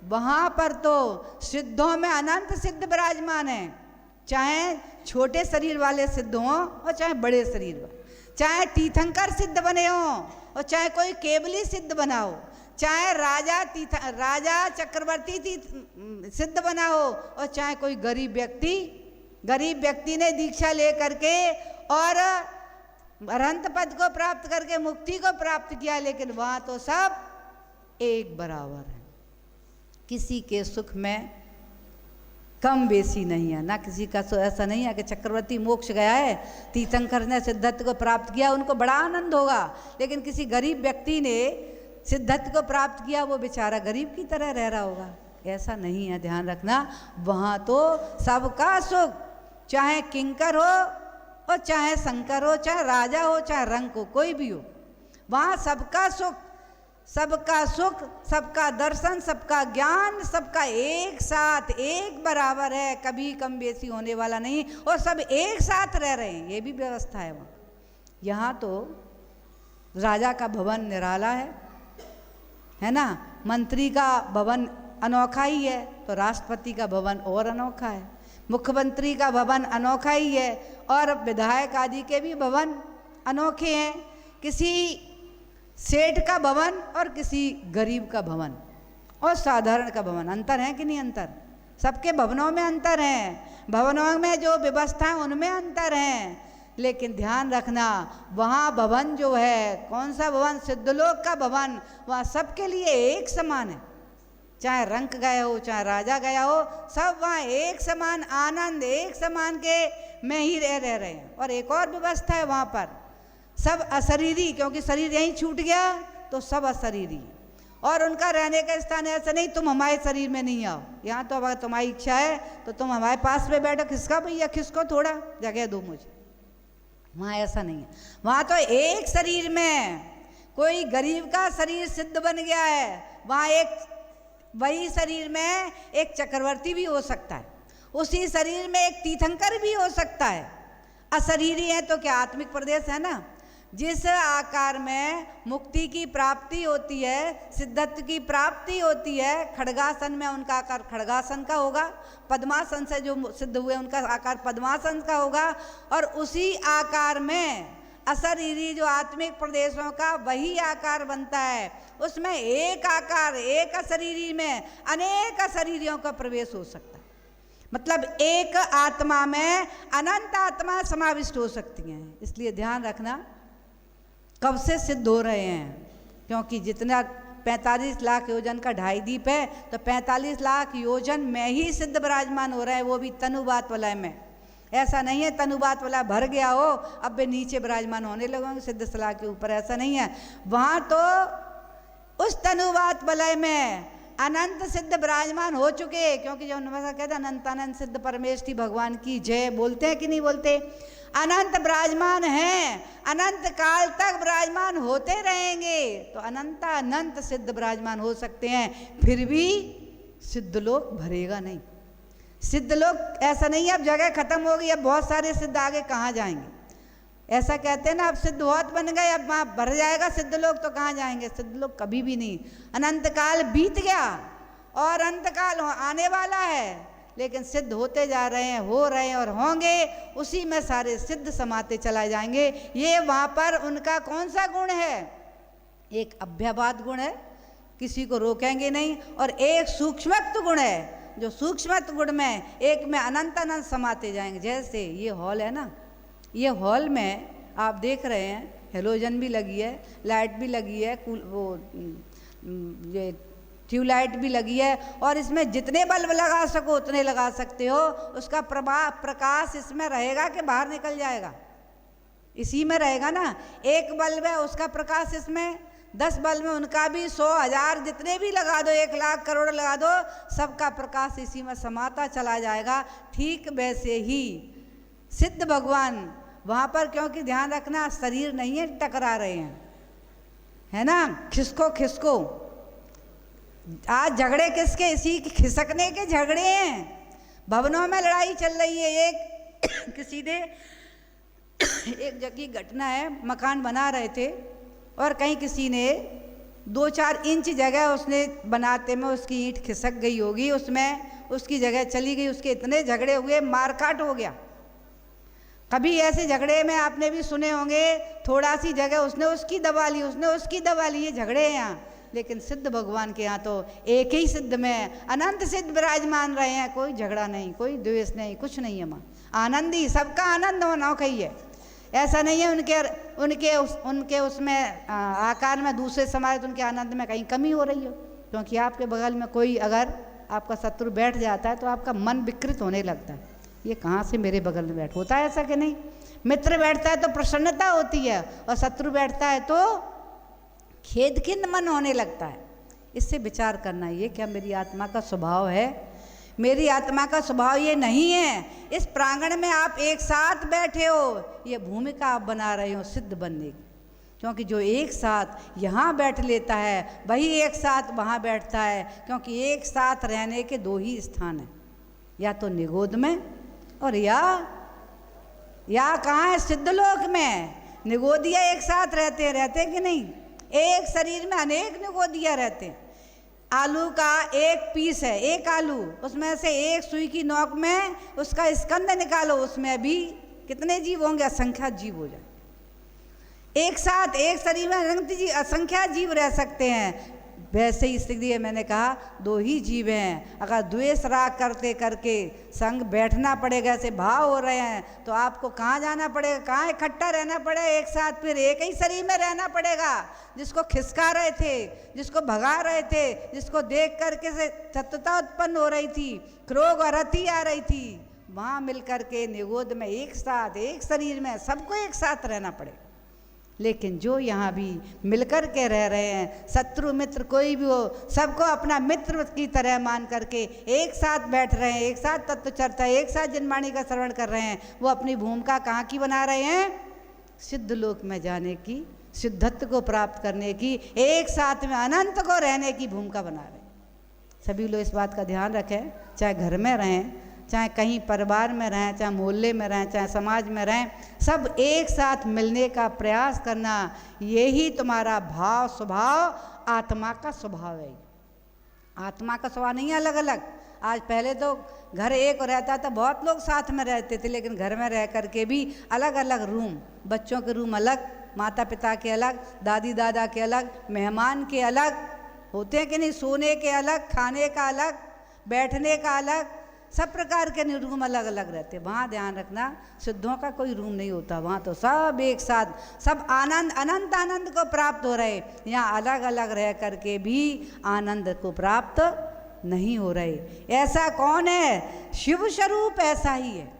वहाँ पर तो सिद्धों में अनंत सिद्ध विराजमान है, चाहे छोटे शरीर वाले सिद्ध हों और चाहे बड़े शरीर वाले, चाहे तीर्थंकर सिद्ध बने हों और चाहे कोई केवली सिद्ध बना हो, चाहे राजा चक्रवर्ती सिद्ध बना हो और चाहे कोई गरीब व्यक्ति ने दीक्षा ले करके और अरहंत पद को प्राप्त करके मुक्ति को प्राप्त किया, लेकिन वहाँ तो सब एक बराबर है। किसी के सुख में कम बेसी नहीं है, ना किसी का ऐसा नहीं है कि चक्रवर्ती मोक्ष गया है, तीर्थंकर ने सिद्धत्व को प्राप्त किया, उनको बड़ा आनंद होगा, लेकिन किसी गरीब व्यक्ति ने सिद्धत्व को प्राप्त किया, वो बेचारा गरीब की तरह रह रहा होगा। ऐसा नहीं है, ध्यान रखना। वहाँ तो सबका सुख, चाहे किंकर हो और चाहे शंकर हो, चाहे राजा हो, चाहे रंक हो, कोई भी हो, वहाँ सबका सुख, सबका दर्शन, सबका ज्ञान, सबका एक साथ एक बराबर है, कभी कम बेसी होने वाला नहीं, और सब एक साथ रह रहे हैं, ये भी व्यवस्था है वहाँ। यहाँ तो राजा का भवन निराला है ना, मंत्री का भवन अनोखा ही है, तो राष्ट्रपति का भवन और अनोखा है, मुख्यमंत्री का भवन अनोखा ही है, और विधायक आदि के भी भवन अनोखे हैं। किसी सेठ का भवन और किसी गरीब का भवन और साधारण का भवन, अंतर है कि नहीं? अंतर, सबके भवनों में अंतर है, भवनों में जो व्यवस्था है उनमें अंतर है, लेकिन ध्यान रखना वहाँ भवन जो है, कौन सा भवन? सिद्धलोक का भवन, वहाँ सबके लिए एक समान है, चाहे रंक गया हो, चाहे राजा गया हो, सब वहाँ एक समान आनंद, एक समान के में ही रह रहे हैं। और एक और व्यवस्था है वहाँ पर, सब अशरीरी, क्योंकि शरीर यहीं छूट गया तो सब अशरीरी, और उनका रहने का स्थान ऐसा नहीं तुम हमारे शरीर में नहीं आओ, यहाँ तो अगर तुम्हारी इच्छा है तो तुम हमारे पास में बैठो, खिसका भैया खिसको, थोड़ा जगह दो मुझे। वहाँ ऐसा नहीं है, वहाँ तो एक शरीर में, कोई गरीब का शरीर सिद्ध बन गया है, वहाँ वही शरीर में एक चक्रवर्ती भी हो सकता है, उसी शरीर में एक तीर्थंकर भी हो सकता है। अशरीरी है तो क्या आत्मिक प्रदेश है ना, जिस आकार में मुक्ति की प्राप्ति होती है, सिद्धत्व की प्राप्ति होती है, खड्गासन में उनका आकार खड्गासन का होगा, पद्मासन से जो सिद्ध हुए उनका आकार पद्मासन का होगा, और उसी आकार में अशरीरी जो आत्मिक प्रदेशों का वही आकार बनता है। उसमें एक आकार, एक अशरीरी में अनेक अशरीरियों का प्रवेश हो सकता है, मतलब एक आत्मा में अनंत आत्मा समाविष्ट हो सकती हैं। इसलिए ध्यान रखना कब से सिद्ध हो रहे हैं, क्योंकि जितना 45 लाख योजन का ढाई दीप है, तो 45 लाख योजन में ही सिद्ध विराजमान हो रहे हैं, वो भी तनुबात वलय में। ऐसा नहीं है तनुबात वाला भर गया हो अब वे नीचे विराजमान होने लगेंगे सिद्ध सलाह के ऊपर, ऐसा नहीं है। वहाँ तो उस तनुबात वलय में अनंत सिद्ध विराजमान हो चुके, क्योंकि जब नमस्कार कहते हैं अनंत अनंत सिद्ध परमेष्ठी भगवान की जय, बोलते हैं कि नहीं बोलते? अनंत विराजमान हैं, अनंत काल तक विराजमान होते रहेंगे, तो अनंत सिद्ध विराजमान हो सकते हैं, फिर भी सिद्धलोक भरेगा नहीं। सिद्धलोक ऐसा नहीं है अब जगह खत्म हो गई, अब बहुत सारे सिद्ध आगे कहाँ जाएंगे, ऐसा कहते हैं ना, अब सिद्ध बहुत बन गए, अब वहाँ भर जाएगा सिद्धलोक, तो कहाँ जाएंगे? सिद्धलोक कभी भी नहीं। अनंत काल बीत गया और अंत काल आने वाला है, लेकिन सिद्ध होते जा रहे हैं, हो रहे हैं और होंगे, उसी में सारे सिद्ध समाते चला जाएंगे। ये वहाँ पर उनका कौन सा गुण है? एक अभ्याभात गुण है, किसी को रोकेंगे नहीं, और एक सूक्ष्मत्व गुण है, जो सूक्ष्मत्व गुण में एक में अनंत अनंत समाते जाएंगे। जैसे ये हॉल है ना, ये हॉल में आप देख रहे हैं हेलोजन भी लगी है, लाइट भी लगी है, ये ट्यूबलाइट भी लगी है, और इसमें जितने बल्ब लगा सको उतने लगा सकते हो। उसका प्रकाश इसमें रहेगा कि बाहर निकल जाएगा? इसी में रहेगा ना। एक बल्ब है उसका प्रकाश इसमें, 10 बल्ब में उनका भी 100 1000 जितने भी लगा दो, 1 लाख करोड़ लगा दो, सबका प्रकाश इसी में समाता चला जाएगा। ठीक वैसे ही सिद्ध भगवान वहाँ पर, क्योंकि ध्यान रखना शरीर नहीं है टकरा रहे हैं, है ना, खिसको खिसको, आज झगड़े किसके? इसी के खिसकने के झगड़े हैं। भवनों में लड़ाई चल रही है। एक किसी ने एक जगह की घटना है, मकान बना रहे थे और कहीं किसी ने 2-4 इंच जगह उसने बनाते में उसकी ईंट खिसक गई होगी, उसमें उसकी जगह चली गई, उसके इतने झगड़े हुए, मारकाट हो गया। कभी ऐसे झगड़े में आपने भी सुने होंगे, थोड़ा सी जगह उसने उसकी दबा ली, उसने उसकी दबा ली, ये झगड़े हैं यहाँ। लेकिन सिद्ध भगवान के यहाँ तो एक ही सिद्ध में अनंत सिद्ध विराजमान रहे हैं, कोई झगड़ा नहीं, कोई द्वेष नहीं, कुछ नहीं है। माँ आनंद ही, सबका आनंद होना कही है। ऐसा नहीं है उनके उसमें आकार में दूसरे समाज उनके आनंद में कहीं कमी हो रही हो। क्योंकि आपके बगल में कोई अगर आपका शत्रु बैठ जाता है तो आपका मन विकृत होने लगता है, ये कहाँ से मेरे बगल में बैठ, होता है ऐसा कि नहीं? मित्र बैठता है तो प्रसन्नता होती है और शत्रु बैठता है तो खेद खिन्न मन होने लगता है। इससे विचार करना, ये क्या मेरी आत्मा का स्वभाव है? मेरी आत्मा का स्वभाव ये नहीं है। इस प्रांगण में आप एक साथ बैठे हो, ये भूमिका आप बना रहे हो सिद्ध बनने की। क्योंकि जो एक साथ यहाँ बैठ लेता है वही एक साथ वहाँ बैठता है। क्योंकि एक साथ रहने के 2 ही स्थान हैं, या तो निगोद में और या कहाँ है? सिद्धलोक में। निगोदिया एक साथ रहते कि नहीं? एक शरीर में अनेक निगोदिया रहते हैं। आलू का एक पीस है, एक आलू, उसमें से एक सुई की नोक में उसका स्कंद निकालो, उसमें भी कितने जीव होंगे? असंख्या जीव हो जाए। एक साथ एक शरीर में असंख्या जीव रह सकते हैं। वैसे ही इसलिए मैंने कहा 2 ही जीव हैं। अगर द्वेष राग करते करके संग बैठना पड़ेगा, ऐसे भाव हो रहे हैं, तो आपको कहाँ जाना पड़ेगा? कहाँ इकट्ठा रहना पड़ेगा? एक साथ फिर एक ही शरीर में रहना पड़ेगा। जिसको खिसका रहे थे, जिसको भगा रहे थे, जिसको देख करके से तत्वता उत्पन्न हो रही थी, क्रोध और रति आ रही थी, वहाँ मिल करके निगोद में एक साथ एक शरीर में सबको एक साथ रहना पड़ेगा। लेकिन जो यहाँ भी मिलकर के रह रहे हैं, शत्रु मित्र कोई भी हो, सबको अपना मित्र की तरह मान करके एक साथ बैठ रहे हैं, एक साथ तत्व चर्चा, एक साथ जनवाणी का श्रवण कर रहे हैं, वो अपनी भूमिका कहाँ की बना रहे हैं? सिद्ध लोक में जाने की, सिद्धत्व को प्राप्त करने की, एक साथ में अनंत को रहने की भूमिका बना रहे हैं। सभी लोग इस बात का ध्यान रखें, चाहे घर में रहें, चाहे कहीं परिवार में रहें, चाहे मोहल्ले में रहें, चाहे समाज में रहें, सब एक साथ मिलने का प्रयास करना, यही तुम्हारा भाव स्वभाव आत्मा का स्वभाव है। आत्मा का स्वभाव नहीं है अलग अलग। आज पहले तो घर एक रहता था, बहुत लोग साथ में रहते थे, लेकिन घर में रह करके भी अलग अलग रूम, बच्चों के रूम अलग, माता पिता के अलग, दादी दादा के अलग, मेहमान के अलग होते हैं कि नहीं, सोने के अलग, खाने का अलग, बैठने का अलग, सब प्रकार के रूम अलग अलग रहते। वहाँ ध्यान रखना, सिद्धों का कोई रूम नहीं होता, वहाँ तो सब एक साथ, सब आनंद अनंत आनंद को प्राप्त हो रहे। यहाँ अलग अलग रह करके भी आनंद को प्राप्त नहीं हो रहे। ऐसा कौन है? शिव स्वरूप ऐसा ही है।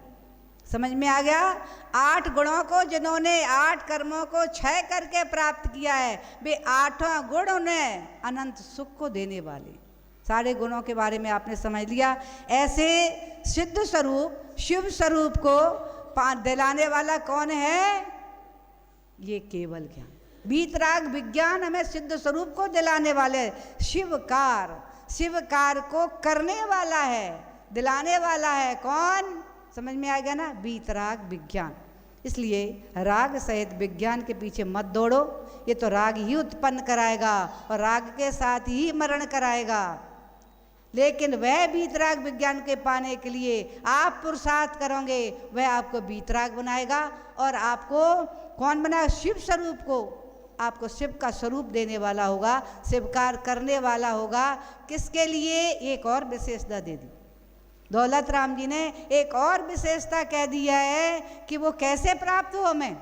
समझ में आ गया? 8 गुणों को जिन्होंने 8 कर्मों को क्षय करके प्राप्त किया है, वे 8वां गुण उन्हें अनंत सुख को देने वाले। सारे गुणों के बारे में आपने समझ लिया। ऐसे सिद्ध स्वरूप शिव स्वरूप को दिलाने वाला कौन है? ये केवल ज्ञान, वीतराग विज्ञान हमें सिद्ध स्वरूप को दिलाने वाले। शिवकार, शिवकार को करने वाला है, दिलाने वाला है कौन? समझ में आ गया ना? वीतराग विज्ञान। इसलिए राग सहित विज्ञान के पीछे मत दौड़ो, ये तो राग ही उत्पन्न कराएगा और राग के साथ ही मरण कराएगा। लेकिन वह वीतराग विज्ञान के पाने के लिए आप पुरुषार्थ करोगे, वह आपको वीतराग बनाएगा और आपको कौन बनाएगा? शिव स्वरूप को, आपको शिव का स्वरूप देने वाला होगा, शिवकार करने वाला होगा। किसके लिए? एक और विशेषता दे दी दौलत राम जी ने, एक और विशेषता कह दिया है कि वो कैसे प्राप्त हो हमें,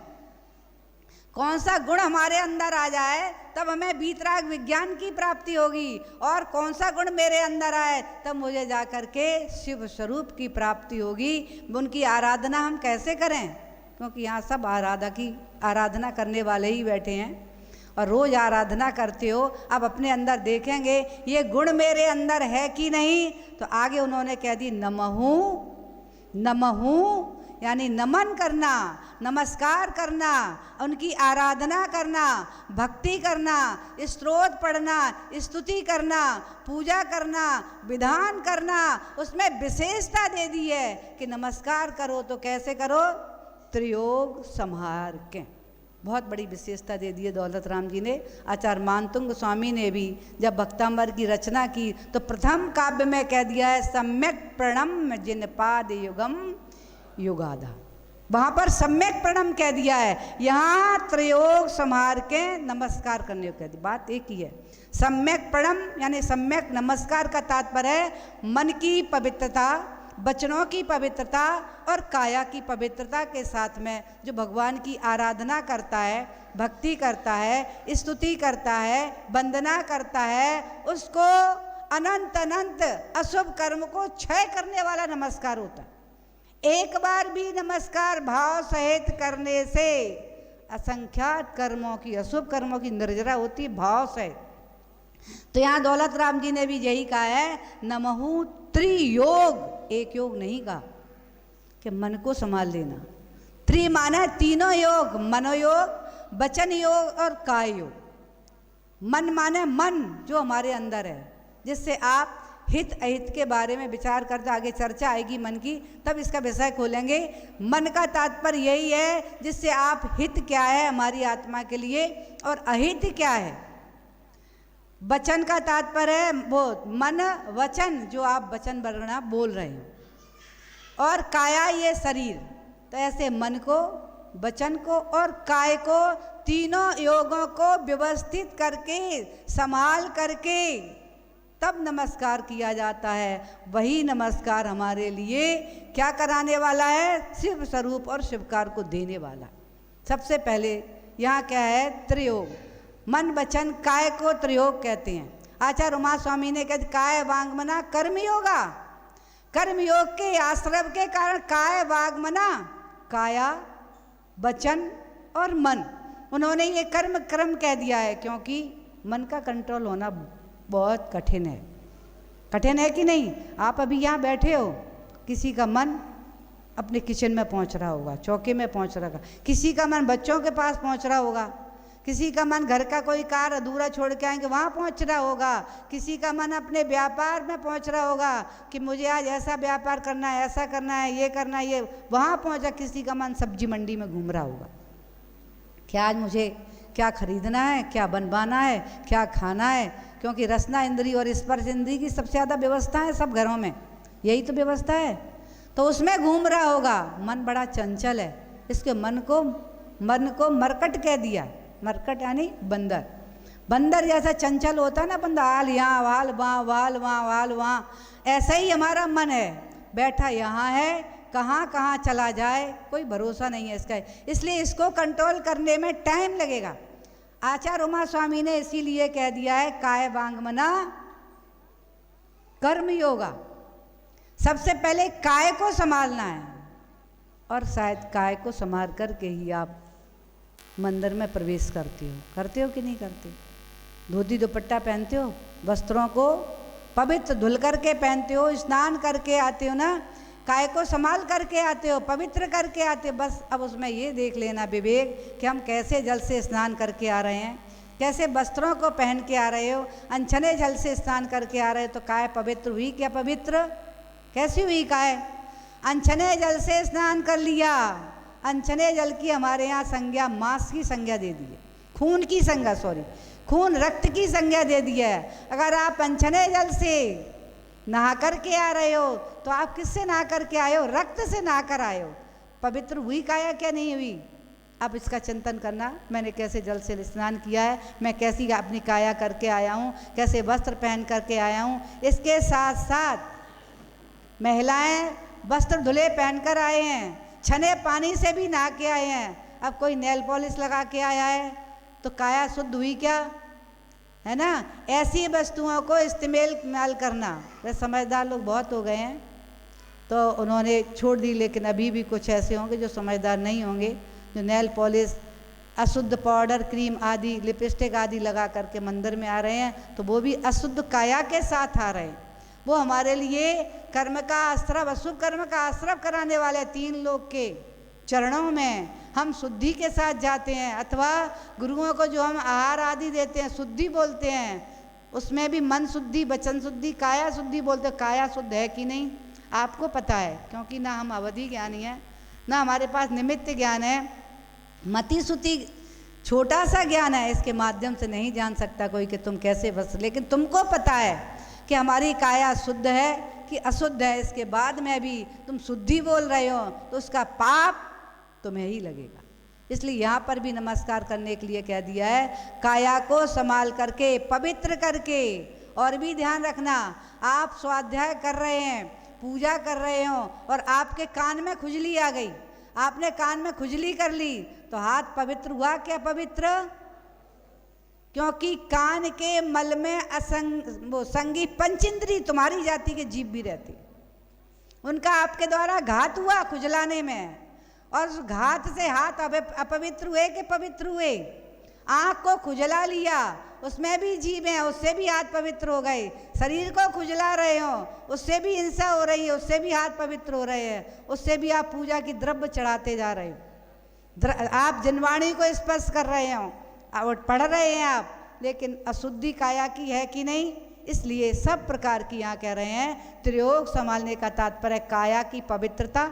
कौन सा गुण हमारे अंदर आ जाए तब हमें वीतराग विज्ञान की प्राप्ति होगी, और कौन सा गुण मेरे अंदर आए तब मुझे जा कर के शिव स्वरूप की प्राप्ति होगी। उनकी आराधना हम कैसे करें? क्योंकि यहाँ सब आराधना करने वाले ही बैठे हैं और रोज़ आराधना करते हो। अब अपने अंदर देखेंगे ये गुण मेरे अंदर है कि नहीं, तो आगे उन्होंने कह दी नमहु नमहु, यानी नमन करना, नमस्कार करना, उनकी आराधना करना, भक्ति करना, स्तोत्र पढ़ना, स्तुति करना, पूजा करना, विधान करना, उसमें विशेषता दे दी है कि नमस्कार करो तो कैसे करो, त्रियोग संहार के। बहुत बड़ी विशेषता दे दी है दौलत राम जी ने। आचार्य मानतुंग स्वामी ने भी जब भक्तांबर की रचना की तो प्रथम काव्य में कह दिया है सम्यक प्रणम जिन पाद युगम युगाधा। वहाँ पर सम्यक प्रणम कह दिया है, यहाँ त्रियोग संहार के नमस्कार करने को कह दी। बात एक ही है। सम्यक प्रणम यानी सम्यक नमस्कार का तात्पर्य है मन की पवित्रता, वचनों की पवित्रता और काया की पवित्रता के साथ में जो भगवान की आराधना करता है, भक्ति करता है, स्तुति करता है, वंदना करता है, उसको अनंत अनंत अशुभ कर्म को क्षय करने वाला नमस्कार होता है। एक बार भी नमस्कार भाव सहित करने से असंख्यात कर्मों की, अशुभ कर्मों की निर्जरा होती भाव सहित। तो यहाँ दौलत राम जी ने भी यही कहा है नमहु त्रियोग, एक योग नहीं कहा कि मन को संभाल लेना। त्रि माना तीनों योग, मनोयोग, वचन योग और काय योग। मन माने मन जो हमारे अंदर है, जिससे आप हित अहित के बारे में विचार करते, आगे चर्चा आएगी मन की तब इसका विषय खोलेंगे। मन का तात्पर्य यही है जिससे आप हित क्या है हमारी आत्मा के लिए और अहित क्या है। वचन का तात्पर्य है वो मन, वचन जो आप वचन वर्णना बोल रहे हो, और काया ये शरीर। तो ऐसे मन को, वचन को और काय को, तीनों योगों को व्यवस्थित करके संभाल करके तब नमस्कार किया जाता है। वही नमस्कार हमारे लिए क्या कराने वाला है, शिव स्वरूप और शिवकार को देने वाला। सबसे पहले यहाँ क्या है, त्रियोग। मन वचन काय को त्रियोग कहते हैं। आचार्य उमा स्वामी ने कहा काय वांगमना कर्मयोगा। कर्मयोग के आश्रय के कारण काय वांगमना, काया वचन और मन, उन्होंने ये कर्म क्रम कह दिया है क्योंकि मन का कंट्रोल होना बहुत कठिन है। कठिन है कि नहीं? आप अभी यहाँ बैठे हो, किसी का मन अपने किचन में पहुँच रहा होगा, चौके में पहुँच रहा होगा, किसी का मन बच्चों के पास पहुँच रहा होगा, किसी का मन घर का कोई कार्य अधूरा छोड़ के आएंगे वहाँ पहुँच रहा होगा, किसी का मन अपने व्यापार में पहुँच रहा होगा कि मुझे आज ऐसा व्यापार करना है, ऐसा करना है, ये करना है, ये वहाँ पहुँचा। किसी का मन सब्जी मंडी में घूम रहा होगा, क्या आज मुझे क्या खरीदना है, क्या बनवाना है, क्या खाना है, क्योंकि रसना इंद्री और स्पर्श इंद्री की सबसे ज़्यादा व्यवस्था है सब घरों में, यही तो व्यवस्था है। तो उसमें घूम रहा होगा। मन बड़ा चंचल है, इसके मन को मरकट कह दिया। मरकट यानी बंदर। बंदर जैसा चंचल होता है ना बंदा, हाल यहाँ वाल वहाँ, वाल वहाँ वाल वहाँ, ऐसा ही हमारा मन है, बैठा यहाँ है, कहाँ कहाँ चला जाए कोई भरोसा नहीं है इसका। इसलिए इसको कंट्रोल करने में टाइम लगेगा। आचार्य उमा स्वामी ने इसीलिए कह दिया है काय वांगमना कर्म योगा। सबसे पहले काय को संभालना है और शायद काय को संभाल करके ही आप मंदिर में प्रवेश करते हो कि नहीं करते? धोती दुपट्टा पहनते हो, वस्त्रों को पवित्र धुल करके पहनते हो, स्नान करके आते हो ना, काय को संभाल करके आते हो, पवित्र करके आते हो। बस अब उसमें ये देख लेना विवेक कि हम कैसे जल से स्नान करके आ रहे हैं, कैसे वस्त्रों को पहन के आ रहे हो, अनछने जल से स्नान करके आ रहे हो। तो काय पवित्र हुई क्या? पवित्र कैसी हुई काय? अनछने जल से स्नान कर लिया। अनछने जल की हमारे यहाँ संज्ञा मांस की संज्ञा दे दी है, खून की संज्ञा, खून रक्त की संज्ञा दे दी है। अगर आप अनछने जल से नहा करके आ रहे हो तो आप किससे नहा करके आए हो? रक्त से नहा कर आए हो। पवित्र हुई काया क्या नहीं हुई? अब इसका चिंतन करना, मैंने कैसे जल से स्नान किया है, मैं कैसी अपनी काया करके आया हूँ, कैसे वस्त्र पहन करके आया हूँ। इसके साथ साथ महिलाएं वस्त्र धुले पहनकर आए हैं, छने पानी से भी नहा के आए हैं। अब कोई नेल पॉलिश लगा के आया है तो काया शुद्ध हुई क्या? है ना? ऐसी वस्तुओं को इस्तेमाल करना, वे समझदार लोग बहुत हो गए हैं तो उन्होंने छोड़ दी, लेकिन अभी भी कुछ ऐसे होंगे जो समझदार नहीं होंगे, जो नेल पॉलिश, अशुद्ध पाउडर, क्रीम आदि, लिपस्टिक आदि लगा करके मंदिर में आ रहे हैं, तो वो भी अशुद्ध काया के साथ आ रहे हैं। वो हमारे लिए कर्म का आश्रव, अशुभ कर्म का आश्रव कराने वाले 3 लोग के चरणों में हम शुद्धि के साथ जाते हैं। अथवा गुरुओं को जो हम आहार आदि देते हैं, शुद्धि बोलते हैं, उसमें भी मन शुद्धि, वचन शुद्धि, काया शुद्धि बोलते हैं। काया शुद्ध है कि नहीं आपको पता है, क्योंकि ना हम अवधि ज्ञानी हैं, ना हमारे पास निमित्त ज्ञान है। मति श्रुति छोटा सा ज्ञान है, इसके माध्यम से नहीं जान सकता कोई कि तुम कैसे बस, लेकिन तुमको पता है कि हमारी काया शुद्ध है कि अशुद्ध है। इसके बाद में भी तुम शुद्धि बोल रहे हो तो उसका पाप तुम्हें ही लगेगा। इसलिए यहाँ पर भी नमस्कार करने के लिए कह दिया है, काया को संभाल करके, पवित्र करके। और भी ध्यान रखना, आप स्वाध्याय कर रहे हैं, पूजा कर रहे हो और आपके कान में खुजली आ गई, आपने कान में खुजली कर ली, तो हाथ पवित्र हुआ क्या पवित्र? क्योंकि कान के मल में संगी पंचेंद्री तुम्हारी जाति के जीव भी रहती, उनका आपके द्वारा घात हुआ खुजलाने में, और उस घात से हाथ अपवित्र हुए कि पवित्र हुए? आँख को खुजला लिया, उसमें भी जीव हैं, उससे भी हाथ पवित्र हो गए। शरीर को खुजला रहे हो, उससे भी हिंसा हो रही है, उससे भी हाथ पवित्र हो रहे हैं, उससे भी आप पूजा की द्रव्य चढ़ाते जा रहे हो। आप जनवाणी को स्पर्श कर रहे हो और पढ़ रहे हैं आप, लेकिन अशुद्धि काया की है कि नहीं? इसलिए सब प्रकार की यहाँ कह रहे हैं त्रियोग संभालने का तात्पर्य काया की पवित्रता।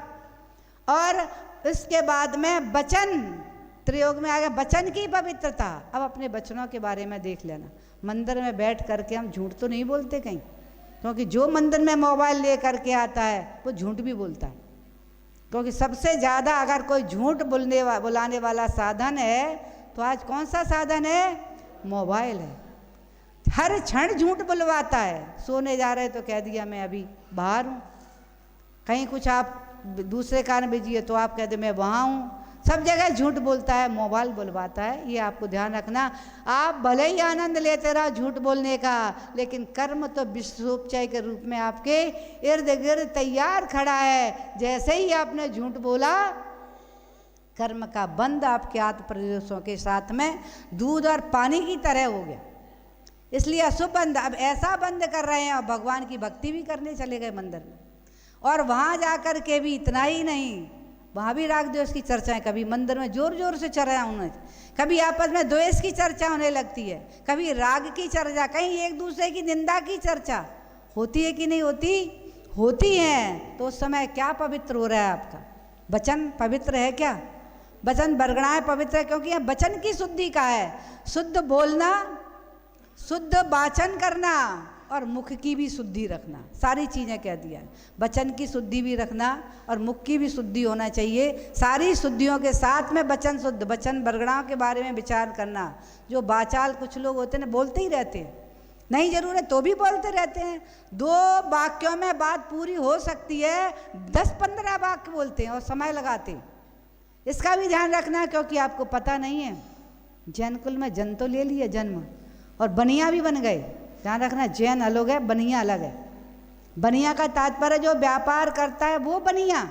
और इसके बाद में वचन, त्रियोग में आ गया वचन की पवित्रता। अब अपने वचनों के बारे में देख लेना, मंदिर में बैठ करके हम झूठ तो नहीं बोलते कहीं, क्योंकि जो मंदिर में मोबाइल ले करके आता है वो झूठ भी बोलता है। क्योंकि सबसे ज़्यादा अगर कोई झूठ बुलाने वाला साधन है तो आज कौन सा साधन है? मोबाइल है। हर क्षण झूठ बुलवाता है। सोने जा रहे तो कह दिया मैं अभी बाहर हूँ, कहीं कुछ आप दूसरे कारण बिजी है तो आप कहते मैं वहाँ हूँ। सब जगह झूठ बोलता है, मोबाइल बुलवाता है। ये आपको ध्यान रखना। आप भले ही आनंद लेते रहो झूठ बोलने का, लेकिन कर्म तो विश्वोपचय के रूप में आपके इर्द गिर्द तैयार खड़ा है। जैसे ही आपने झूठ बोला, कर्म का बंद आपके आत्म प्रदेशों के साथ में दूध और पानी की तरह हो गया। इसलिए अशुभ बंद अब ऐसा बंद कर रहे हैं, और भगवान की भक्ति भी करने चले गए मंदिर में। और वहाँ जाकर के भी इतना ही नहीं, वहाँ भी राग द्वेष की चर्चाएं, कभी मंदिर में जोर जोर से चर्चा होने, कभी आपस में द्वेष की चर्चा होने लगती है, कभी राग की चर्चा, कहीं एक दूसरे की निंदा की चर्चा होती है कि नहीं होती? होती है। तो उस समय क्या पवित्र हो रहा है आपका वचन? पवित्र है क्या? वचन बरगड़ाएं पवित्र है, क्योंकि यह वचन की शुद्धि का है। शुद्ध बोलना, शुद्ध वाचन करना और मुख की भी शुद्धि रखना, सारी चीज़ें कह दिया है। वचन की शुद्धि भी रखना और मुख की भी शुद्धि होना चाहिए। सारी शुद्धियों के साथ में वचन शुद्ध, वचन बरगड़ाओं के बारे में विचार करना। जो बाचाल कुछ लोग होते हैं ना, बोलते ही रहते हैं, नहीं जरूर है तो भी बोलते रहते हैं। 2 वाक्यों में बात पूरी हो सकती है, 10-15 वाक्य बोलते हैं और समय लगाते हैं। इसका भी ध्यान रखना, क्योंकि आपको पता नहीं है, जैन कुल में जन तो ले लिए जन्म, और बनिया भी बन गए। ध्यान रखना, जैन अलग है, बनिया अलग है। बनिया का तात्पर्य जो व्यापार करता है वो बनिया,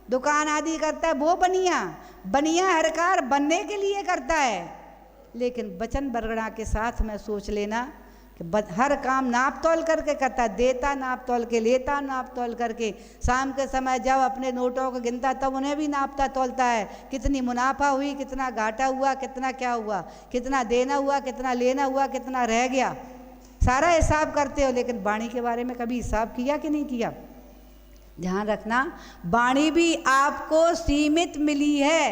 दुकान आदि करता है वो बनिया। बनिया हर कार्य बनने के लिए करता है, लेकिन वचन बरगड़ा के साथ में सोच लेना कि हर काम नाप तोल करके करता है। देता नाप तोल के, लेता नाप तोल करके। शाम के समय जब अपने नोटों को गिनता तब उन्हें भी नापता तोलता है, कितनी मुनाफा हुई, कितना घाटा हुआ, कितना क्या हुआ, कितना देना हुआ, कितना लेना हुआ, कितना रह गया, सारा हिसाब करते हो। लेकिन वाणी के बारे में कभी हिसाब किया कि नहीं किया? ध्यान रखना, वाणी भी आपको सीमित मिली है।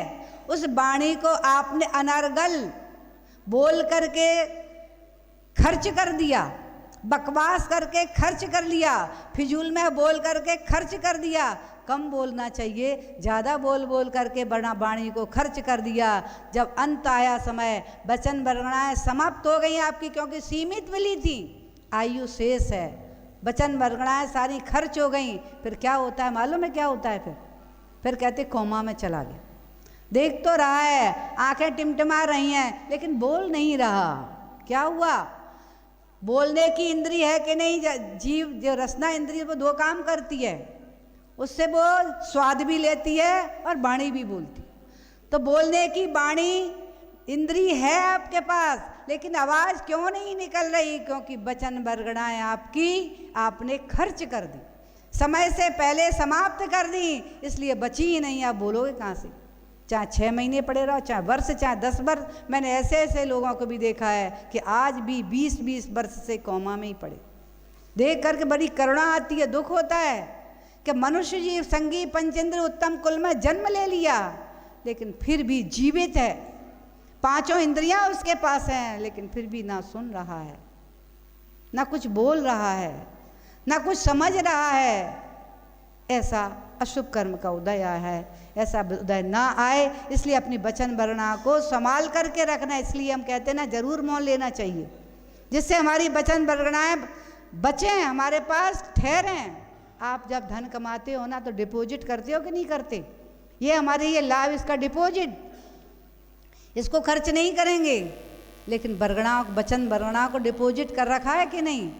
उस वाणी को आपने अनर्गल बोल करके खर्च कर दिया, बकवास करके खर्च कर लिया, फिजूल में बोल करके खर्च कर दिया। कम बोलना चाहिए, ज़्यादा बोल बोल करके बड़ा वाणी को खर्च कर दिया। जब अंत आया समय, वचन बरगड़ाएं समाप्त हो गई आपकी, क्योंकि सीमित मिली थी, आयु शेष है। वचन बरगड़ाएं सारी खर्च हो गई। फिर क्या होता है मालूम है? क्या होता है फिर कहते कोमा में चला गया। देख तो रहा है, आंखें टिमटिमा रही हैं, लेकिन बोल नहीं रहा। क्या हुआ? बोलने की इंद्री है कि नहीं? जीव जो रसना इंद्री वो 2 काम करती है, उससे वो स्वाद भी लेती है और वाणी भी बोलती। तो बोलने की वाणी इंद्री है आपके पास, लेकिन आवाज़ क्यों नहीं निकल रही? क्योंकि वचन बरगड़ाएं आपकी आपने खर्च कर दी, समय से पहले समाप्त कर दी, इसलिए बची ही नहीं। आप बोलोगे कहाँ से? चाहे 6 महीने पड़े रहो, चाहे वर्ष, चाहे 10 वर्ष। मैंने ऐसे ऐसे लोगों को भी देखा है कि आज भी 20-20 वर्ष से कोमा में ही पड़े। देख करके बड़ी करुणा आती है, दुख होता है कि मनुष्य जीव संगी पंचेंद्र उत्तम कुल में जन्म ले लिया, लेकिन फिर भी जीवित है, 5 इंद्रियां उसके पास हैं, लेकिन फिर भी ना सुन रहा है, ना कुछ बोल रहा है, ना कुछ समझ रहा है। ऐसा अशुभ कर्म का उदय आया है, ऐसा उदय ना आए, इसलिए अपनी वचन वरना को संभाल करके रखना। इसलिए हम कहते हैं ना, जरूर मौन लेना चाहिए, जिससे हमारी वचन वरनाएं बचें, हमारे पास ठहरें। आप जब धन कमाते हो ना, तो डिपॉजिट करते हो कि नहीं करते? ये हमारे ये लाभ, इसका डिपॉजिट, इसको खर्च नहीं करेंगे, लेकिन बरगणाओं, वचन बरगणाओं को डिपॉजिट कर रखा है कि नहीं?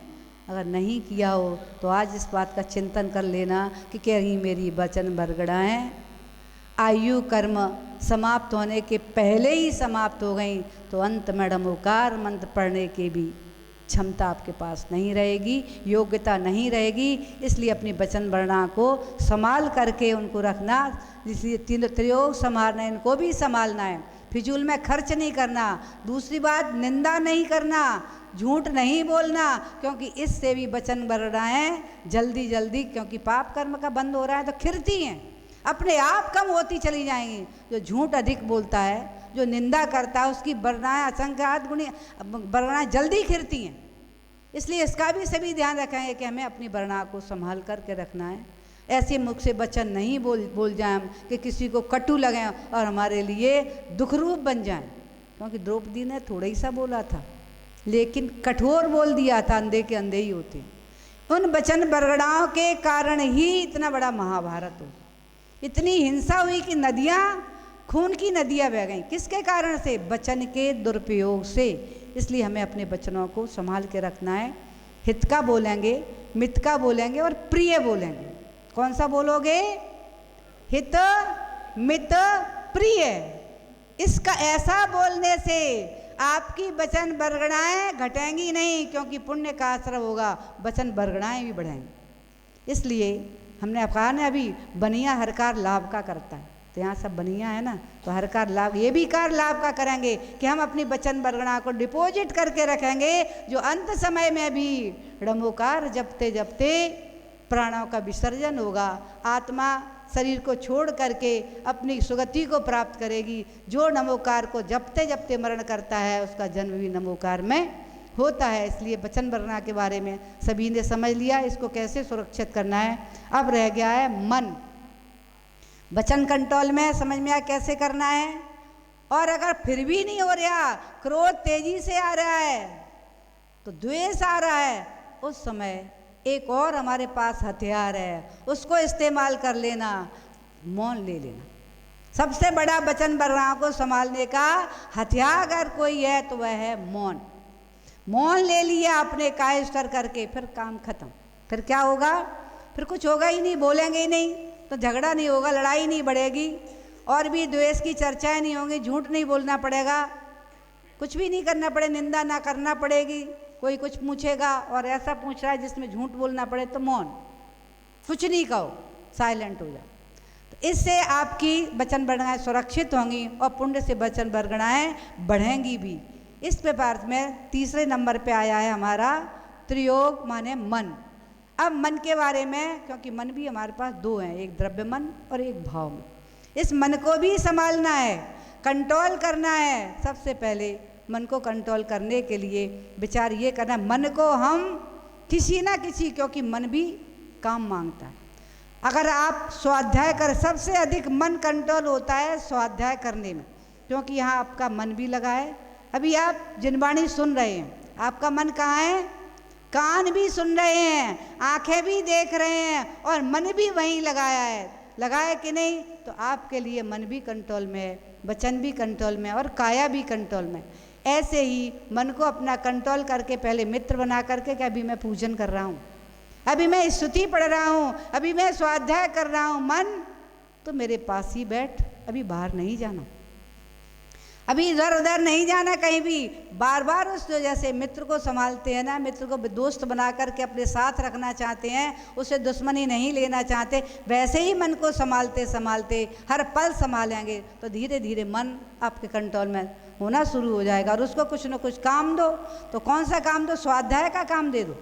अगर नहीं किया हो तो आज इस बात का चिंतन कर लेना कि कहीं मेरी वचन बरगड़ाएं आयु कर्म समाप्त होने के पहले ही समाप्त हो गई, तो अंत में डमोकार मंत्र पढ़ने की भी क्षमता आपके पास नहीं रहेगी, योग्यता नहीं रहेगी। इसलिए अपनी वचन वर्णा को संभाल करके उनको रखना। इसलिए त्रियोग संभालना, इनको भी संभालना है, फिजूल में खर्च नहीं करना। दूसरी बात, निंदा नहीं करना, झूठ नहीं बोलना, क्योंकि इससे भी वचन वर्णाएं जल्दी जल्दी, क्योंकि पाप कर्म का बंद हो रहा है तो खिरती हैं, अपने आप कम होती चली जाएंगी। जो झूठ अधिक बोलता है, जो निंदा करता है, उसकी वर्णाएं असंख्यात गुणी वर्णाएं जल्दी खिरती हैं। इसलिए इसका भी सभी ध्यान रखेंगे कि हमें अपनी वर्णा को संभाल करके रखना है। ऐसे मुख से वचन नहीं बोल जाएं हम कि किसी को कटु लगें और हमारे लिए दुखरूप बन जाएं। क्योंकि द्रौपदी ने थोड़ा ही सा बोला था, लेकिन कठोर बोल दिया था, अंधे के अंधे ही होते। उन वचन बरगड़ाओं के कारण ही इतना बड़ा महाभारत हो, इतनी हिंसा हुई कि नदियाँ, खून की नदियाँ बह गईं। किसके कारण से? वचन के दुरुपयोग से। इसलिए हमें अपने वचनों को संभाल के रखना है। हित का बोलेंगे, मित का बोलेंगे और प्रिय बोलेंगे। कौन सा बोलोगे? हित, मित, प्रिय। इसका ऐसा बोलने से आपकी वचन बरगड़ाएं घटेंगी नहीं, क्योंकि पुण्य का आश्रय होगा, वचन बरगड़ाएं भी बढ़ेंगी। इसलिए हमने कहा ना अभी, बनिया हर कार लाभ का करता है, तो यहाँ सब बनिया है ना, तो हर कार लाभ, ये भी कार लाभ का करेंगे कि हम अपनी वचन बरगड़ा को डिपॉजिट करके रखेंगे, जो अंत समय में भी डमोकार जपते जपते प्राणों का विसर्जन होगा, आत्मा शरीर को छोड़ करके अपनी सुगति को प्राप्त करेगी। जो नमोकार को जपते जपते मरण करता है, उसका जन्म भी नमोकार में होता है। इसलिए वचन वरना के बारे में सभी ने समझ लिया, इसको कैसे सुरक्षित करना है। अब रह गया है मन। वचन कंट्रोल में समझ में आया कैसे करना है। और अगर फिर भी नहीं हो रहा, क्रोध तेजी से आ रहा है, तो द्वेष आ रहा है, उस समय एक और हमारे पास हथियार है, उसको इस्तेमाल कर लेना, मौन ले लेना। सबसे बड़ा वचन वरनाओं को संभालने का हथियार अगर कोई है तो वह है मौन। मौन ले लिया अपने काय स्तर करके, फिर काम खत्म। फिर क्या होगा? फिर कुछ होगा ही नहीं, बोलेंगे ही नहीं तो झगड़ा नहीं होगा, लड़ाई नहीं बढ़ेगी, और भी द्वेष की चर्चाएं नहीं होंगी, झूठ नहीं बोलना पड़ेगा, कुछ भी नहीं करना पड़े, निंदा ना करना पड़ेगी। कोई कुछ पूछेगा और ऐसा पूछ रहा है जिसमें झूठ बोलना पड़े, तो मौन, कुछ नहीं कहो, साइलेंट हो जाओ। तो इससे आपकी वचन वर्गणाएं सुरक्षित होंगी और पुण्य से वचन वर्गणाएं बढ़ेंगी भी। इस प्रकार में तीसरे नंबर पे आया है हमारा त्रियोग माने मन। अब मन के बारे में, क्योंकि मन भी हमारे पास दो हैं, एक द्रव्य मन और एक भाव मन। इस मन को भी संभालना है, कंट्रोल करना है। सबसे पहले मन को कंट्रोल करने के लिए विचार ये करना, मन को हम किसी ना किसी, क्योंकि मन भी काम मांगता है। अगर आप स्वाध्याय कर, सबसे अधिक मन कंट्रोल होता है स्वाध्याय करने में, क्योंकि यहाँ आपका मन भी लगा है। अभी आप जिनवाणी सुन रहे हैं, आपका मन कहाँ है? कान भी सुन रहे हैं, आंखें भी देख रहे हैं और मन भी वहीं लगाया है। लगाया कि नहीं? तो आपके लिए मन भी कंट्रोल में है, वचन भी कंट्रोल में और काया भी कंट्रोल में। ऐसे ही मन को अपना कंट्रोल करके पहले मित्र बना करके कि अभी मैं पूजन कर रहा हूँ, अभी मैं स्तुति पढ़ रहा हूँ, अभी मैं स्वाध्याय कर रहा हूँ, मन तो मेरे पास ही बैठ, अभी बाहर नहीं जाना। अभी इधर उधर नहीं जाना कहीं भी, बार बार उस जैसे मित्र को संभालते हैं ना, मित्र को दोस्त बना करके अपने साथ रखना चाहते हैं, उसे दुश्मनी नहीं लेना चाहते, वैसे ही मन को संभालते संभालते हर पल संभालेंगे तो धीरे धीरे मन आपके कंट्रोल में होना शुरू हो जाएगा। और उसको कुछ न कुछ काम दो। तो कौन सा काम दो? स्वाध्याय का काम दे दो,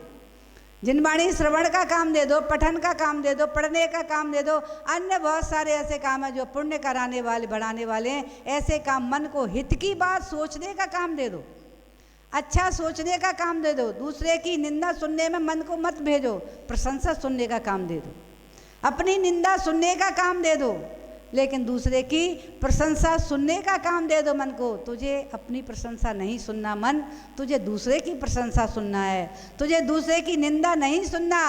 जिनवाणी श्रवण का काम दे दो, पठन का काम दे दो, पढ़ने का काम दे दो। अन्य बहुत सारे ऐसे काम हैं जो पुण्य कराने वाले, बढ़ाने वाले हैं। ऐसे काम, मन को हित की बात सोचने का काम दे दो, अच्छा सोचने का काम दे दो। दूसरे की निंदा सुनने में मन को मत भेजो, प्रशंसा सुनने का काम दे दो। अपनी निंदा सुनने का काम दे दो, लेकिन दूसरे की प्रशंसा सुनने का काम दे दो मन को। तुझे अपनी प्रशंसा नहीं सुनना मन, तुझे दूसरे की प्रशंसा सुनना है। तुझे दूसरे की निंदा नहीं सुनना,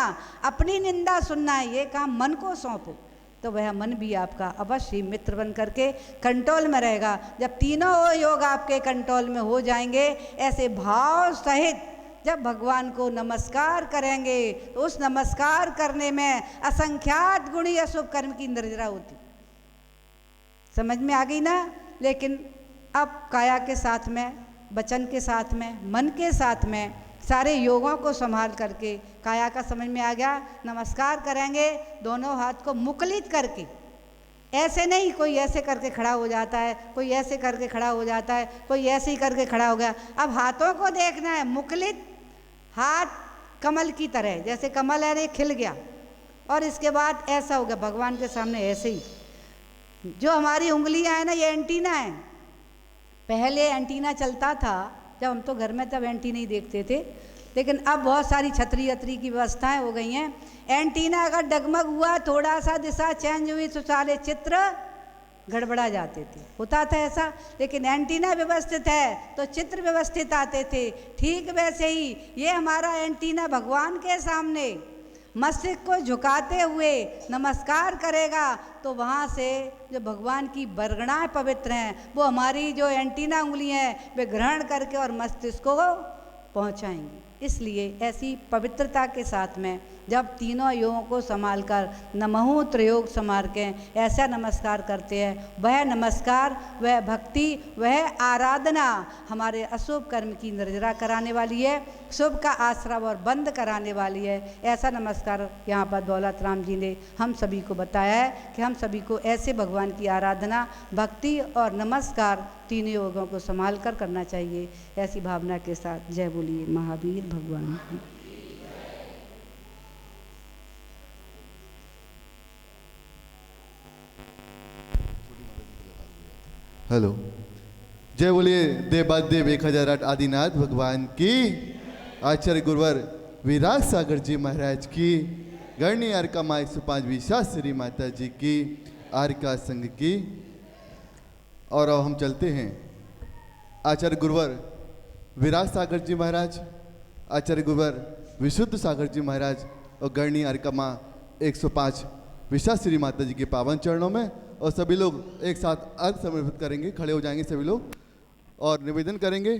अपनी निंदा सुनना है। ये काम मन को सौंपो, तो वह मन भी आपका अवश्य मित्र बन करके कंट्रोल में रहेगा। जब तीनों योग आपके कंट्रोल में हो जाएंगे, ऐसे भाव सहित जब भगवान को नमस्कार करेंगे, तो उस नमस्कार करने में असंख्यात गुणी अशुभ कर्म की निर्जरा होती। समझ में आ गई ना? लेकिन अब काया के साथ में, वचन के साथ में, मन के साथ में सारे योगों को संभाल करके काया का समझ में आ गया। नमस्कार करेंगे दोनों हाथ को मुकलित करके, ऐसे नहीं कोई ऐसे करके खड़ा हो जाता है, कोई ऐसे करके खड़ा हो जाता है, कोई ऐसे ही करके खड़ा हो गया। अब हाथों को देखना है मुकलित, हाथ कमल की तरह, जैसे कमल है खिल गया और इसके बाद ऐसा हो गया भगवान के सामने। ऐसे ही जो हमारी उंगलियां हैं ना, ये एंटीना है। पहले एंटीना चलता था जब हम तो घर में, तब एंटीना नहीं देखते थे, लेकिन अब बहुत सारी छतरी वतरी की व्यवस्थाएं हो गई हैं। एंटीना अगर डगमग हुआ, थोड़ा सा दिशा चेंज हुई तो सारे चित्र गड़बड़ा जाते थे, होता था ऐसा। लेकिन एंटीना व्यवस्थित है तो चित्र व्यवस्थित आते थे। ठीक वैसे ही ये हमारा एंटीना भगवान के सामने मस्तिष्क को झुकाते हुए नमस्कार करेगा, तो वहाँ से जो भगवान की बरगणाएं पवित्र हैं, वो हमारी जो एंटीना उंगलियां हैं वे ग्रहण करके और मस्तिष्क को पहुँचाएंगी। इसलिए ऐसी पवित्रता के साथ में जब तीनों योगों को संभाल कर नमः त्रयोग संभाल के ऐसा नमस्कार करते हैं, वह नमस्कार, वह भक्ति, वह आराधना हमारे अशुभ कर्म की निर्जरा कराने वाली है, शुभ का आश्रव और बंद कराने वाली है। ऐसा नमस्कार यहाँ पर दौलत राम जी ने हम सभी को बताया है कि हम सभी को ऐसे भगवान की आराधना, भक्ति और नमस्कार तीनों योगों को संभाल कर करना चाहिए। ऐसी भावना के साथ जय बोलिए महावीर भगवान की। हेलो, जय बोलिए देवादेव 1008 आदिनाथ भगवान की, आचार्य गुरुवर विराग सागर जी महाराज की, गणनी आरका माँ 105 विशास्त्री माता जी की, आरका संघ की। और अब हम चलते हैं आचार्य गुरुवर विराग सागर जी महाराज, आचार्य गुरुवर विशुद्ध सागर जी महाराज और गणनी आरका माँ 105 विशास्त्री माता जी के पावन चरणों में। और सभी लोग एक साथ अर्घ समर्पित करेंगे, खड़े हो जाएंगे सभी लोग और निवेदन करेंगे।